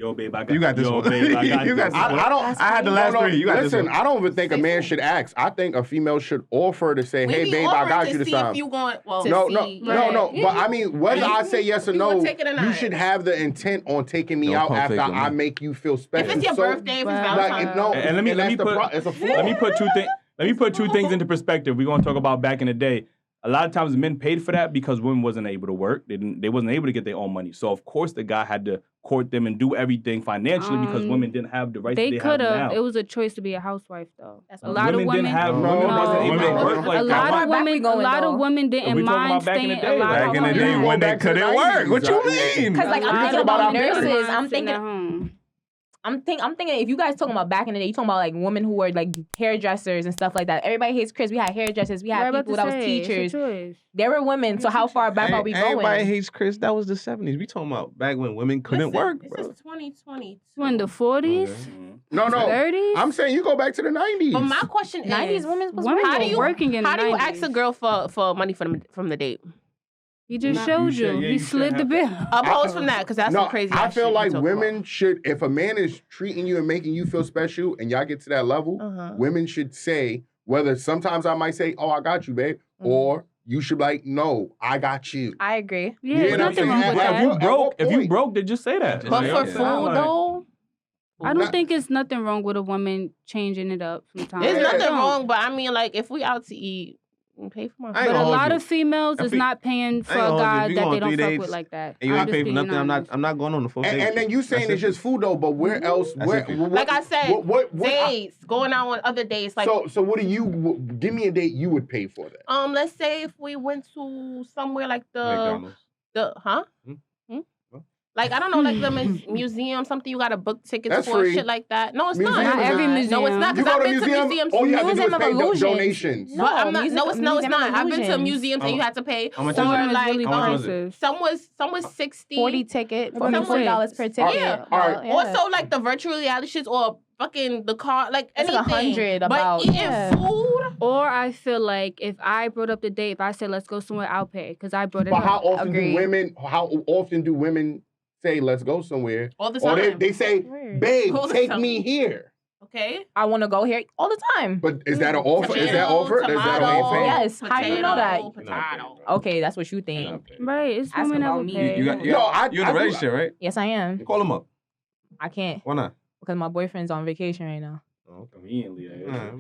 Yo, babe, I got You got this one. Babe, I got You got this this one. one. I don't. I had the last three. You got this Listen, one. I don't even think a man should ask. I think a female should offer to say, "Hey, We babe, I got you this see time." if you going, well, No. Right. But I mean, whether I say yes or You no, gonna take it or you not? should have the intent on taking me Don't out pump after fake with I me. make you feel special. If it's your So, birthday, if it's Like, Valentine's. no, And let me that's the put it's a flaw. let me put two things. Let me put two things into perspective. We're gonna talk about back in the day. A lot of times men paid for that because women wasn't able to work. They wasn't able to get their own money. So of course the guy had to court them and do everything financially because women didn't have the rights They they could have now. have. It was a choice to be a housewife, though. That's A what lot of women women. didn't have. No, women wasn't able to women- work like a that. lot How of far back we women. A going, lot though? of women didn't We talking mind about back in the staying. day. A lot Back of in the women. day, You go women back to the couldn't work. 90s, What you right? mean? Because like A I'm lot thinking of about women nurses. didn't I'm mind sitting thinking. at home. I'm thinking if you guys talking about back in the day, you talking about like women who were like hairdressers and stuff like that. Everybody hates Chris. We had hairdressers. We had What people about that to was say? It's a teachers. choice. There were women. So how far back are we Everybody going? hates Chris. That was the 70s. We talking about back when women couldn't work, This bro. is 2020. When the 40s, No, 30s. I'm saying you go back to the 90s. But my question is, 90s women was Women how were do you working in the how do you 90s. ask a girl for money from the date? He just Nah. showed You you. should- yeah, He you slid should the have bill. Opposed from that, because that's some crazy. I ass feel shit like you talk women about. should, if a man is treating you and making you feel special and y'all get to that level, women should say, whether sometimes I might say, "Oh, I got you, babe," or you should be like, "No, I got you." I agree. Yeah, You there's know what I'm nothing saying? wrong with At that. what If you point? broke, then just say that. But But Like, for okay. food Like, though, I don't think it's nothing wrong with a woman changing it up sometimes. there's Yeah. nothing Don't. wrong. But I mean, like, if we out to eat, we pay for my I food. ain't But a gonna hold lot you. of females If is we- not paying for I ain't a gonna hold you. guy If we that go they on don't 3 fuck dates with like that. and you I'm not just pay for being nothing, honest. I'm not going on the full date. And then you saying That's it's it. just food though, but where else? That's Where, it. Like I said, what dates, going out on other dates. Like, so what do you give me a date you would pay for that? let's say if we went to somewhere like McDonald's. Like, I don't know, like the museum, something you got to book tickets That's for, free. shit like that. No, it's Museum not. Not every not. museum. No, it's not. You Because go I've to been to museum, museums. all you have to do Museum is of pay Illusions. donations. No, But I'm not. No, it's Museum not. of I've been to Illusions. museums and you had to pay. How much Some is were it? Some is like really How much was it? prices. some was 60. 40 ticket, What about $40 per ticket. Yeah. All right. Yeah. Also, like the virtual reality shits or fucking the car, like It's anything. like 100 but about, eating yeah. food. Or I feel like if I brought up the date, if I said let's go somewhere, I'll pay because I brought it But up. how often Agreed. how often do women say let's go somewhere? All the Or time. they say, Weird. babe, All the take time. me here. Okay. I want to go here all the time. But is that an offer? Is that Tomato, offer? Is that an tomato, offer? Yes. How you know that? Potato. Okay, that's what you think. Right, it's Ask women that about will me. pay. You got, No, I- you're in I the do- relationship, right? Yes, I am. Call him up. I can't Why not? because my boyfriend's on vacation right now. Conveniently,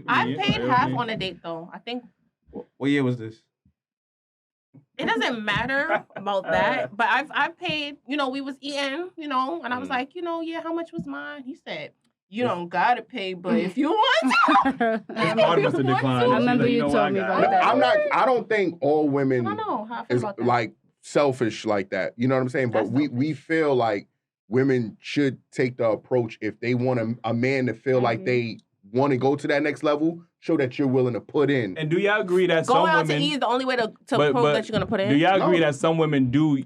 I paid half on a date though. I think What year was this? it doesn't matter about that, but I've paid. You know, we was eating. You know, and I was like, yeah, how much was mine? He said, you don't gotta pay, but if you want to, His card must have declined. I remember you told me about that. I'm not. I don't think all women I don't know how I feel is about that. like selfish like that. You know what I'm saying? But That's we feel like women should take the approach if they want a man to feel like they want to go to that next level. Show that you're willing to put in. And do y'all agree that some Going out women to eat is the only way to But- prove but that you're gonna put in. do y'all agree No. that some women do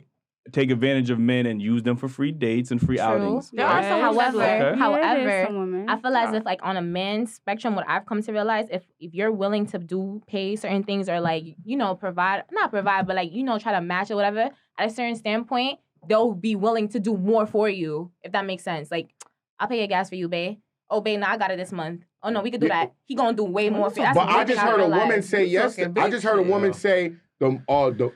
take advantage of men and use them for free dates and free outings? There are some However, Okay. however, some women. I feel as if like on a man's spectrum, what I've come to realize, if you're willing to pay certain things or like, not provide, but like, try to match or whatever, at a certain standpoint, they'll be willing to do more for you, if that makes sense. Like, I'll pay your gas for you, babe. Oh, babe, I got it this month. Oh no, we could do that. He gonna do way more for you. That's But I one thing just heard a realized. woman say yes. I just heard a woman say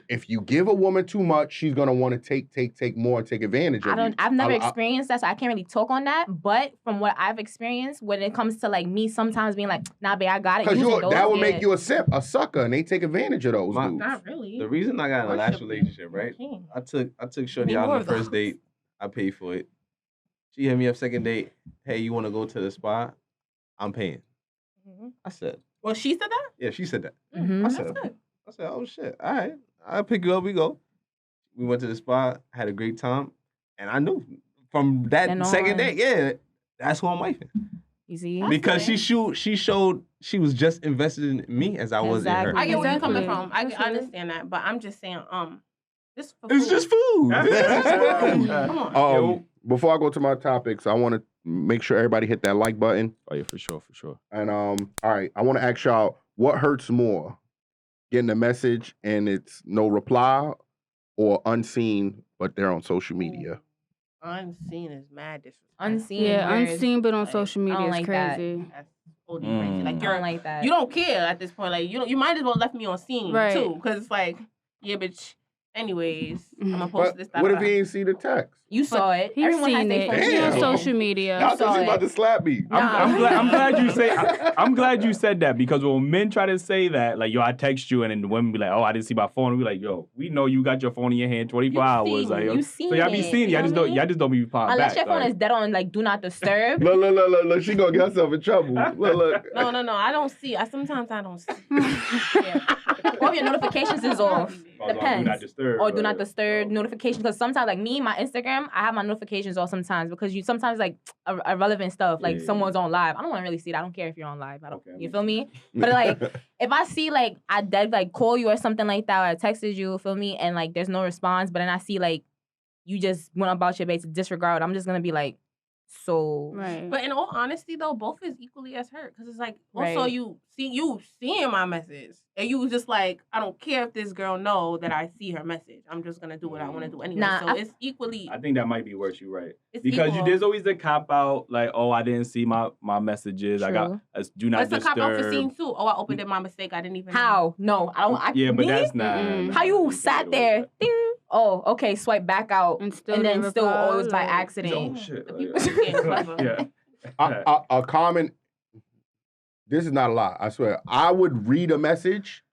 if you give a woman too much, she's gonna want to take more and take advantage of you. I've never experienced that, so I can't really talk on that. But from what I've experienced, when it comes to like me sometimes being like, nah, babe, I got it. Because that would make you a sucker, and they take advantage of those dudes. Not really. The reason I got in a last relationship, right? I took Shorty out on the first date. I paid for it. She hit me up second date. Hey, you want to go to the spa? I'm paying. I said. Well, she said that? Yeah, she said that. Mhm. I That's said. good. I said, oh shit. All right, I'll pick you up. We go. We went to the spa. Had a great time, and I knew from that Then second on. date, yeah, that's who I'm wifing. You see? Because she showed she was just invested in me as I was in her. I get where you're coming Exactly. from. I That's it. understand that, but I'm just saying, this for It's food. just food. Come on. Before I go to my topics, I want to make sure everybody hit that like button. Oh yeah, for sure. And all right, I want to ask y'all, what hurts more? Getting a message and it's no reply, or unseen but they're on social media? Unseen is mad disrespectful. Unseen. Yeah, weird. unseen, but on Like, social I media don't is like that. crazy. That's OD crazy. Like I don't like that. you don't care at this point. Like you might as well left me on scene Right. too, because it's like, yeah, bitch. Anyways, I'm gonna post But this. what if he ain't see the text? You saw it. He's Everyone has seen their it. phone. It's on Damn. social media. I thought saw she it. about to slap me. I'm glad you say. I'm glad you said that because when men try to say that, like, yo, I text you, and then the women be like, oh, I didn't see my phone. And we like, yo, we know you got your phone in your hand 24 hours. seen Like, it. yo. You So seen y'all be it. seeing it. You know what I mean? Y'all just don't be popping Unless back. your phone is dead on like do not disturb. Look, she gonna get herself in trouble. Look. No, I don't see. Sometimes I don't see. Yeah. Or if your notifications is off. Depends. Do not disturb. Or do not disturb notifications. Because sometimes, like me, my Instagram, I have my notifications off sometimes because you sometimes like irrelevant stuff, like someone's on live. I don't want to really see that. I don't care if you're on live. You feel me? But like, if I see like I did like call you or something like that, or I texted you, feel me, and like there's no response, but then I see like you just went about your base to disregard, I'm just gonna be like, so. Right. But in all honesty, though, both is equally as hurt because it's like also Right. you seeing my message and you just like I don't care if this girl know that I see her message. I'm just gonna do what I want to do anyway. Nah, so it's equally. I think that might be worse. You're right. It's Because equal. there's always the cop out, like, oh, I didn't see my messages. I got True. do not But it's a disturb. cop out for scene too. Oh, I opened it. My mistake. I didn't even. How? No, I don't. Yeah, but me? that's not. Mm-mm. How you sat there? Ding. Oh, okay. Swipe back out, And still and then didn't still, reply, oh, it was by like- accident. Oh shit! The people are getting clever. Yeah. A common. This is not a lie. I swear. I would read a message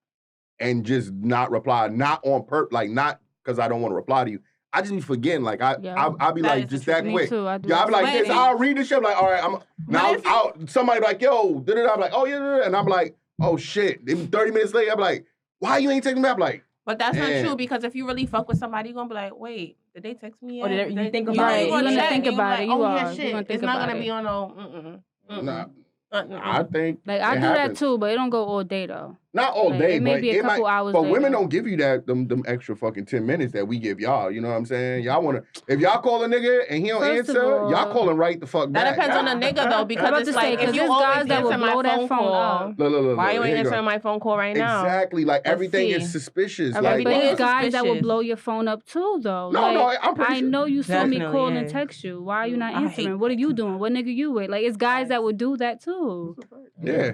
and just not reply, not on like not because I don't want to reply to you. I just be forgetting. Like I'll be That like is just the that truth. Me quick. too. I do. Yeah, I'll be like But this. if- I'll read the shit. I'm like, all right, now if you- somebody be like, yo, da-da-da. I'm like, oh yeah, and I'm like, oh shit. Then 30 minutes later, I'm like, why you ain't texting me? I'm like, But that's Damn. not true because if you really fuck with somebody, you're gonna be like, wait, did they text me? Or Yet? did you think You about ain't it? You're gonna check. think And about you're it. like, You oh, are. yeah, You're shit. gonna think It's not about gonna it. be on no. nah. I think Like I it do that happens. too, but it don't go all day though. Not all Like, day, it may but be a it couple might. hours But later. women don't give you that them extra fucking 10 minutes that we give y'all. You know what I'm saying? Y'all wanna if y'all call a nigga and he don't First of answer, all- y'all calling right the fuck That back. depends on the nigga though, because about it's to like say, if 'cause you there's always guys that will answer my blow that phone call, up. Look, why you here ain't go. answering my phone call right now? Exactly. Like Let's everything is see. suspicious. Everything But Like, there's is guys that will suspicious. blow your phone up too, though. No, like, no, I'm pretty I sure. know you saw me Definitely, call yeah. and text you. Why are you not I hate answering? What are you doing? What nigga you with? Like, it's guys that would do that too. Yeah.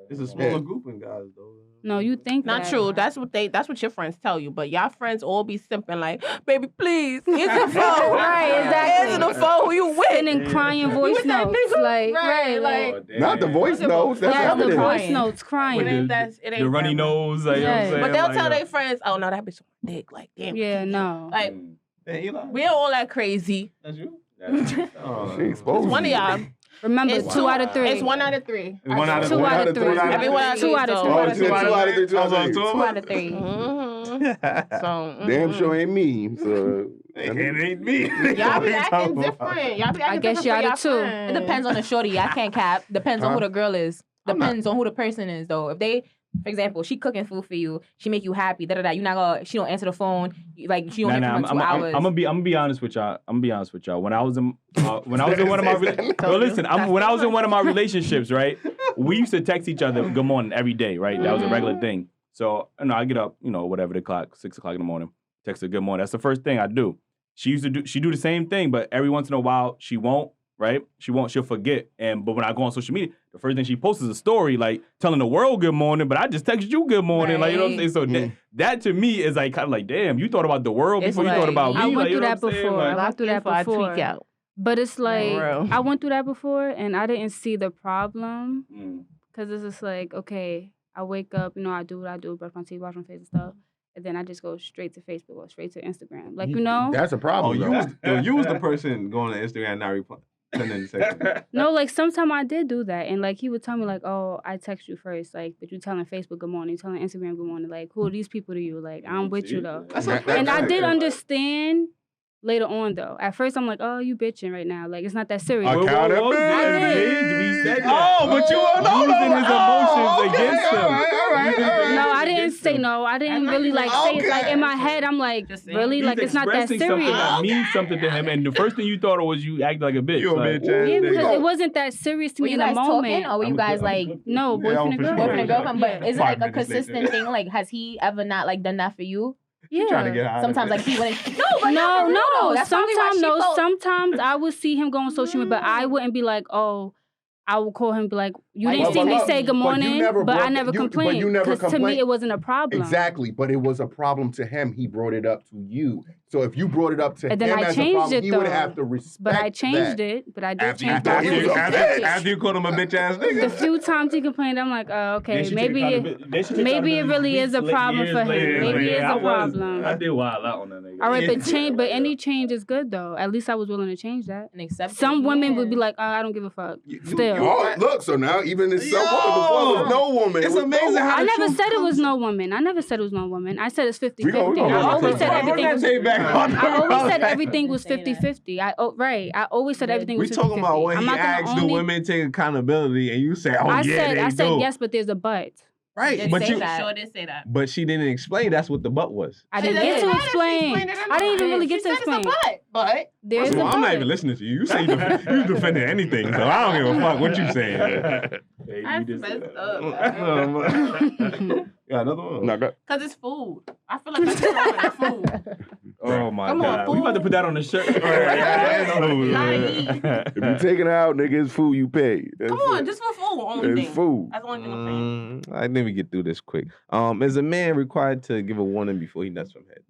It's a smaller group of guys though. No, you think Not that. true. That's what your friends tell you. But y'all friends all be simping like, baby, please answer the phone. Right, exactly. Answer the phone. Who you with? Sending crying voice with that notes. nigga? Like, Right, right, like- Not the voice notes. That's Yes, the evidence. voice Crying. notes It crying. ain't that. It ain't The runny that much. nose, like, you know what I'm Yeah. saying? But they'll Like, tell yo. their friends, oh no, that bitch on my dick. Like, damn. Yeah, no. Like, Hey, Eli. we're all that crazy. That's you. Oh, She exposed It's one of you. y'all. Remember, It's 2 out of 3. It's 1 out of 3. It's 1 out of Two 3. out of 3. Everyone out of 2 out of 3. Oh, it's 2 out of 3. 2 out of 3. 2 out of 3. Mm-hmm. So, Damn sure ain't me. So It ain't me. Y'all be acting different. Y'all be acting I guess different y'all for the y'all two. friends. It depends on the shorty. I can't cap. Depends on who the girl is. I'm not- Depends on who the person is, though. If they, for example, she cooking food for you, she make you happy. You not gonna. She don't answer the phone. Like she don't hear from her 2 hours. I'm gonna be honest with y'all. When I was in one of my when I was in one of my relationships, right? We used to text each other good morning every day, right? That was a regular thing. So I get up, whatever the clock, 6 o'clock in the morning, text her good morning. That's the first thing I do. She do the same thing, but every once in a while she won't. Right? She'll forget. But when I go on social media, the first thing she posts is a story like telling the world good morning, but I just texted you good morning. Like, you know what I'm saying? So that to me is like kind of like, damn, you thought about the world It's before you thought like- about me. I went like, through you know that what I'm saying? before. Like, I went through that Before I tweak before. out. But it's like, real. I went through that before and I didn't see the problem. mm. Because it's just like, okay, I wake up, I do what I do, brush my teeth, wash my face and stuff. And then I just go straight to Facebook or straight to Instagram. Like, That's a Oh, problem. you was the person going to Instagram not replying. Sending the text. No, like, sometimes I did do that. And, like, he would tell me, like, oh, I text you first. Like, but you telling Facebook good morning, you telling Instagram good morning. Like, who are these people to you? Like, I'm with you, though. That's And I did understand later on, though. At first, I'm like, oh, you bitching right now. Like, it's not that serious. Accountability. We said that. Oh, but you were using his emotions against him. All right. No, I didn't say no. I didn't really like say it. Like in my head, I'm like, Just saying. really? Like it's not that Expressing something serious. that means something to him, and the first thing you thought was you act like a bitch. You a like, bitch ass Yeah, nigga. because it wasn't that serious to Were me you in the guys moment. talking, or were you guys like No, boyfriend and girlfriend. boyfriend and girlfriend? But is it 5 like a minutes later. consistent thing? Like, has he ever not like done that for you? Yeah. Trying to get out. Sometimes like he wouldn't. No. That's probably why she felt- Sometimes I would see him go on social media, but I wouldn't be like, oh, I would call him and be like, you didn't see me say good morning, but I never complained. Because to me, it wasn't a problem. Exactly, but it was a problem to him. He brought it up to you. So if you brought it up to him I as changed a problem, it, he would have to respect But I changed that. it. But I did After you change thought he was a bitch. After you called him a bitch ass nigga. The few times he complained, I'm like, oh, okay, maybe it really is a problem for him. Maybe it's a problem. I did wild out on that nigga. All right, but any change is good though. At least I was willing to change that. And accept Some it, women yeah. would be like, oh, I don't give a fuck. Still. Oh, look, so now even if some woman before it was no woman. It's amazing how I never said it was no woman. I never said it was no woman. I said it's 50-50. We gonna I always said everything was... I always said was everything was 50-50. I always said everything We was 50-50. talking about when I'm he not gonna asked the women take accountability, and you say, "Oh I yeah, said yes, but there's a but. Right, Did but say you that. Sure did say that. But she didn't explain. That's what the butt was. I didn't get to explain. I didn't even really get to explain. But There's Well, a I'm not but. even listening to you. You say you defending anything, so I don't give a fuck what you saying. that's messed up. Yeah, another one. Because it's food. I feel like that's wrong with food. Oh my Come on, God. fool. We about to put that on the shirt. If you taking it out, nigga, it's food you pay. That's Come on, it. just for food. Only It's thing. food. That's the only thing I'm saying. Let me get through this quick. Is a man required to give a warning before he nuts from head?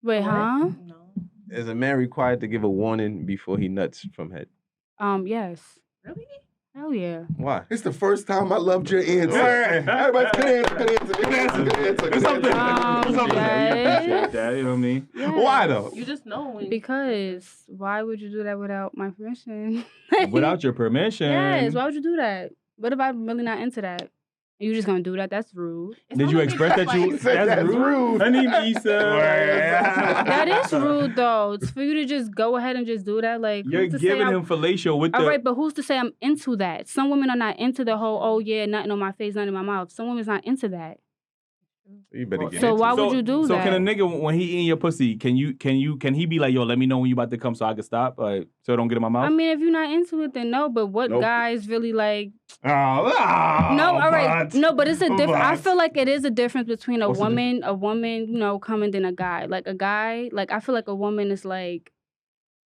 Wait, huh? No. Is a man required to give a warning before he nuts from head? Yes. Really? Hell yeah. Why? It's the first time I loved your answer. Everybody's good answer. It's something. Yes. That, you know what I mean? Yes. Why though? You just know when. Because why would you do that without my permission? Without your permission. Yes, why would you do that? What if I'm really not into that? You just gonna do that? That's rude. Did you express that you? That's rude. I need Issa. That is rude though. It's for you to just go ahead and just do that. Like You're who's to say giving I'm- him fellatio with All the. right, but who's to say I'm into that? Some women are not into the whole, oh yeah, nothing on my face, nothing in my mouth. Some women's not into that. You better get So into why it. would you do So that? can a nigga when he eating your pussy, can he be like, yo, let me know when you about to come so I can stop, like so it don't get in my mouth? I mean, if you're not into it, then no. But what Nope. guys really like? Oh, No, all right, but- no. But it's a difference. I but- feel like it is a difference between a What's the woman, you know, coming than a guy. Like a guy, like I feel like a woman is like.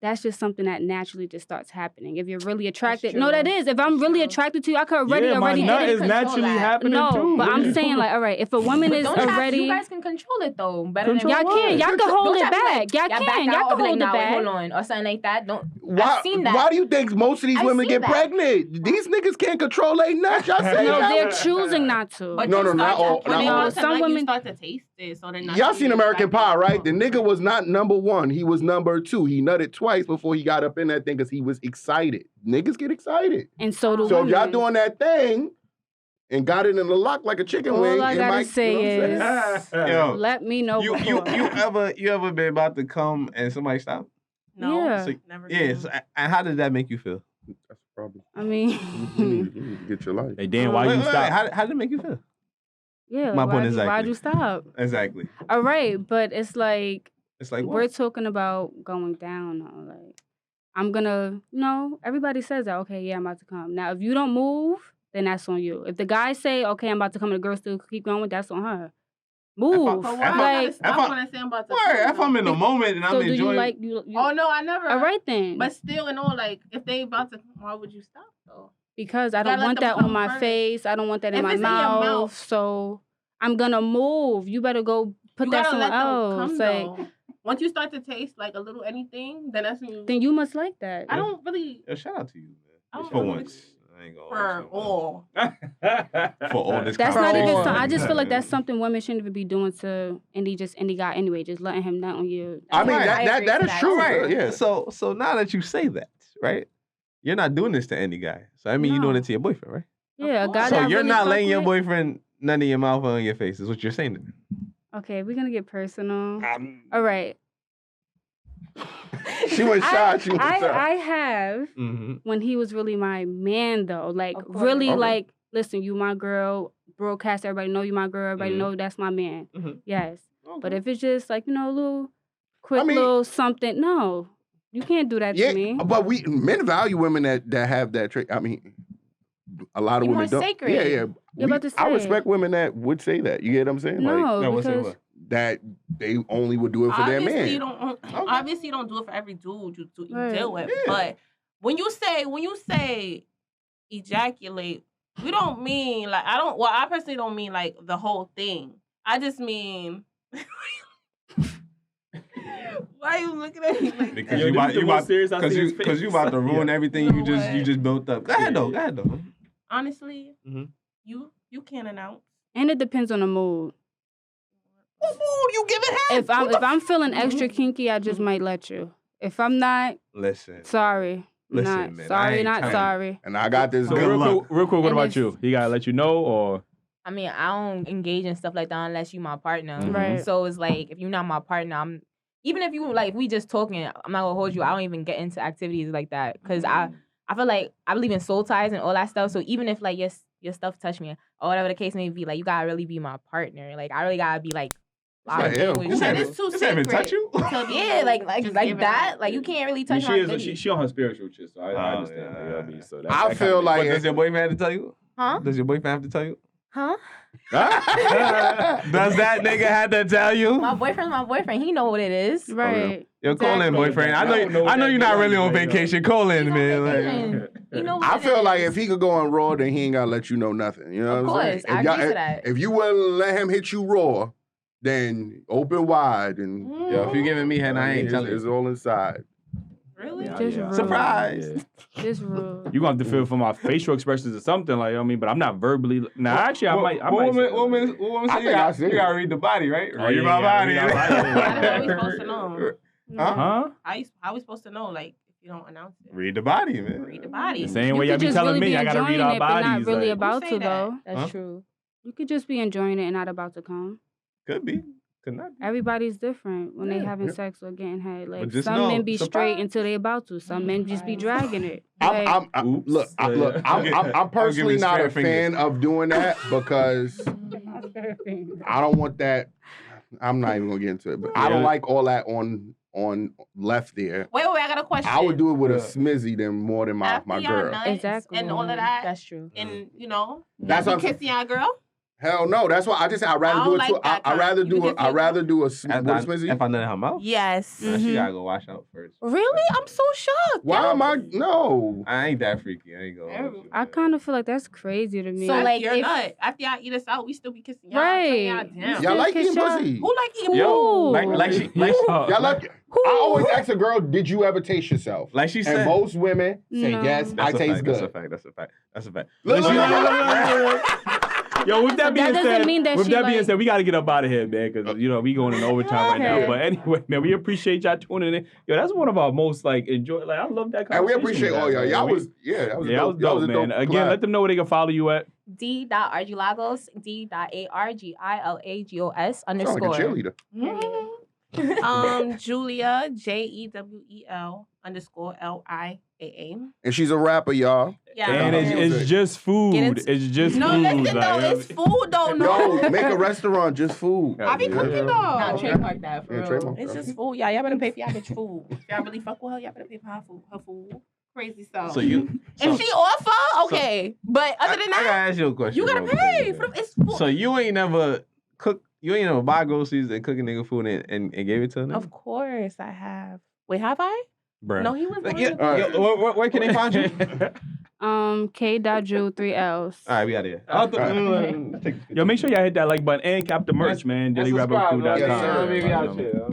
That's just something that naturally just starts happening. If you're really attracted, no, that is. If I'm really attracted to you, I could already my nut hit it. is naturally happening No, too. but What are I'm you saying doing? like, all right, if a woman is Don't already, you guys can control it though. Better Control than what? y'all can hold it Don't back. Y'all back can. out Y'all or can be like, hold nah, it wait, back. hold on, or something like that. Don't. Why, I've seen that. why do you think most of these I've women seen get that. pregnant? These niggas can't control their nuts. Y'all say No, that? they're choosing not to. But No, you no, not start all- to- when not they all. want to, Some like, women- you start to taste it, so then Y'all seen American Pie, right? The nigga was not number one. He was number two. He nutted twice before he got up in that thing because he was excited. Niggas get excited. And so do So if women. y'all doing that thing and got it in the lock like a chicken wing, All I it gotta might, say you know what I'm is, saying? Yo, let me know you before. ever been about to come and somebody stop? No, Yeah. So- never. Yes. And how did that make you feel? That's the problem. I mean, You need to get your life. Hey Dan, why you stop? How did it make you feel? yeah. My point exactly. Why'd you stop? Exactly. All right, but it's like It's like we're what? talking about going down. Though. Like I'm gonna, everybody says that. Okay, yeah, I'm about to come. Now, if you don't move, then that's on you. If the guys say, okay, I'm about to come, and the girl still keep going, that's on her. Move. But If why I- I gotta if stop I- when I say I'm about to? Word, come, if I'm in the moment and I'm So do you enjoying, like you? Oh no, I never. All right then. But still, and all, like, if they about to, why would you stop though? Because I You don't gotta let want them that on come my first. face. I don't want that in If my it's in your mouth. mouth. So I'm gonna move. You better go put You that gotta somewhere let them else. come Like, though. Once you start to taste like a little anything, then that's when you. then you must like that. I don't really. Yo, shout out to you, I man. don't For really- once. I ain't gonna For lie to you, all. For all this That's not even. conversation. I just feel like that's something women shouldn't even be doing to any guy anyway. Just letting him nut on you. I mean, Right. I that agree that to is that. true. Right. Yeah. So now that you say that, right? You're not doing this to any guy. So I mean, you're doing No. it to your boyfriend, right? Yeah, a guy So that I you're really not fuck letting your with- boyfriend none in your mouth or on your face. Is what you're saying to me. Okay, we're gonna get personal. All right. She was shy. She was I shy. have Mm-hmm. when he was really my man though. Like Of course. really Okay. like, listen, you my girl, broadcast, everybody know you my girl, everybody Mhm. know that's my man. Mhm. Yes. But if it's just like, a little quick I mean- little something, no. You can't do that Yeah, to me. but men value women that have that trait. I mean, a lot of You're women more don't. sacred. Yeah. You're about to I say. respect women that would say that. You get what I'm saying? No, Like No, what's because that? that they only would do it for their man. Obviously, you don't do it for every dude you deal with. Yeah. But when you say ejaculate, we don't mean like I personally don't mean like the whole thing. I just mean. Why are you looking at me like because you about to ruin everything you just built up. Go ahead though. Honestly, you can't announce. And it depends on the mood. What mood you giving head? If I'm feeling extra kinky, I just might let you. If I'm not, sorry. Listen, man. Not sorry. And I got this. So real quick, what about you? He gotta let you know, or? I mean, I don't engage in stuff like that unless you my partner. Right. So it's like if you're not my partner, even if you like we just talking, I'm not gonna hold you. I don't even get into activities like that because I feel like I believe in soul ties and all that stuff. So even if like your stuff touch me or whatever the case may be, like you gotta really be my partner. Like I really gotta be like. It's too secret. Touch you? Yeah, like that. Like you can't really touch my baby. She on her spiritual shit, so I understand. So I feel like does your boyfriend have to tell you? Huh? Does your boyfriend have to tell you? Huh? Does that nigga have to tell you? My boyfriend's my boyfriend. He know what it is. Right. Yo, call in, boyfriend. I know you're not really on vacation. Call in, man. I feel like if he could go on Raw, then he ain't gotta let you know nothing. You know what I'm saying? I agree to that. If you wouldn't let him hit you raw, then open wide and if you giving me head, I ain't telling you. It's all inside. Really? Rude. Surprise. Just rude. You gonna have to feel for my facial expressions or something, like, you know what I mean? But I'm not verbally. Nah, actually, I might. Woman say you gotta read the body, right? Read my body. How are we supposed to know? Huh? How we supposed to know? Like, if you don't announce it. Read the body, man. Read the body. The same way y'all be telling me, I gotta read our bodies. Not really about to though. That's true. You could just be enjoying it and not about to come. Could be. Could not be. Everybody's different when they having sex or getting head. Like some men be straight until they about to. Some men just be dragging it. I'm personally not a fan of doing that because I don't want that. I'm not even gonna get into it, but I don't like all that on left there. Wait, I got a question. I would do it with a smizzy than more than my girl. Exactly. And all of that. That's true. And that's what I'm kissing your girl. Hell no, that's why I'd rather do it. Like I'd rather do a smizzy. If I know her mouth. Yes. She gotta go wash out first. Really? I'm so shocked. Why am I? No. I ain't that freaky. I ain't going. I kind of feel like that's crazy to me. So like, you're not. After y'all eat us out, we still be kissing y'all. Right. Y'all like eating pussy? Who like eating? Yo, like she. Y'all like. I always ask a girl, "Did you ever taste yourself?" Like she said. And most women say yes. I taste good. That's a fact. Yo, with that being said, we got to get up out of here, man, because, we going in overtime right now. But anyway, man, we appreciate y'all tuning in. Yo, that's one of our most, I love that conversation. And we appreciate all y'all. That was dope, man. Again, let them know where they can follow you at. D.Argilagos, D.ARGILAGOS _ Sound like a cheerleader. Julia, JEWEL _LIAA. And she's a rapper, y'all. Yeah, and it's just food. It's just no, food. Listen, though, it's food, though. No, make a restaurant, just food. I be cooking, though. Nah, trademark that, for real. It's just food, y'all. Y'all better pay for y'all bitch food. If y'all really fuck with her, y'all better pay for her food. Crazy stuff. So if she offer, okay. But other than that, I gotta ask you a question. You gotta pay. It's food. So you ain't never buy groceries and cook a nigga food and gave it to him? Of course I have. Wait, have I? Bruh. No, he was. Where can they find you? K.Drew 3 L's. All right, we out of here. Yo, make sure y'all hit that like button and cap the merch, man. Dailyrapupcrew.com. Yes, sir. Maybe out here.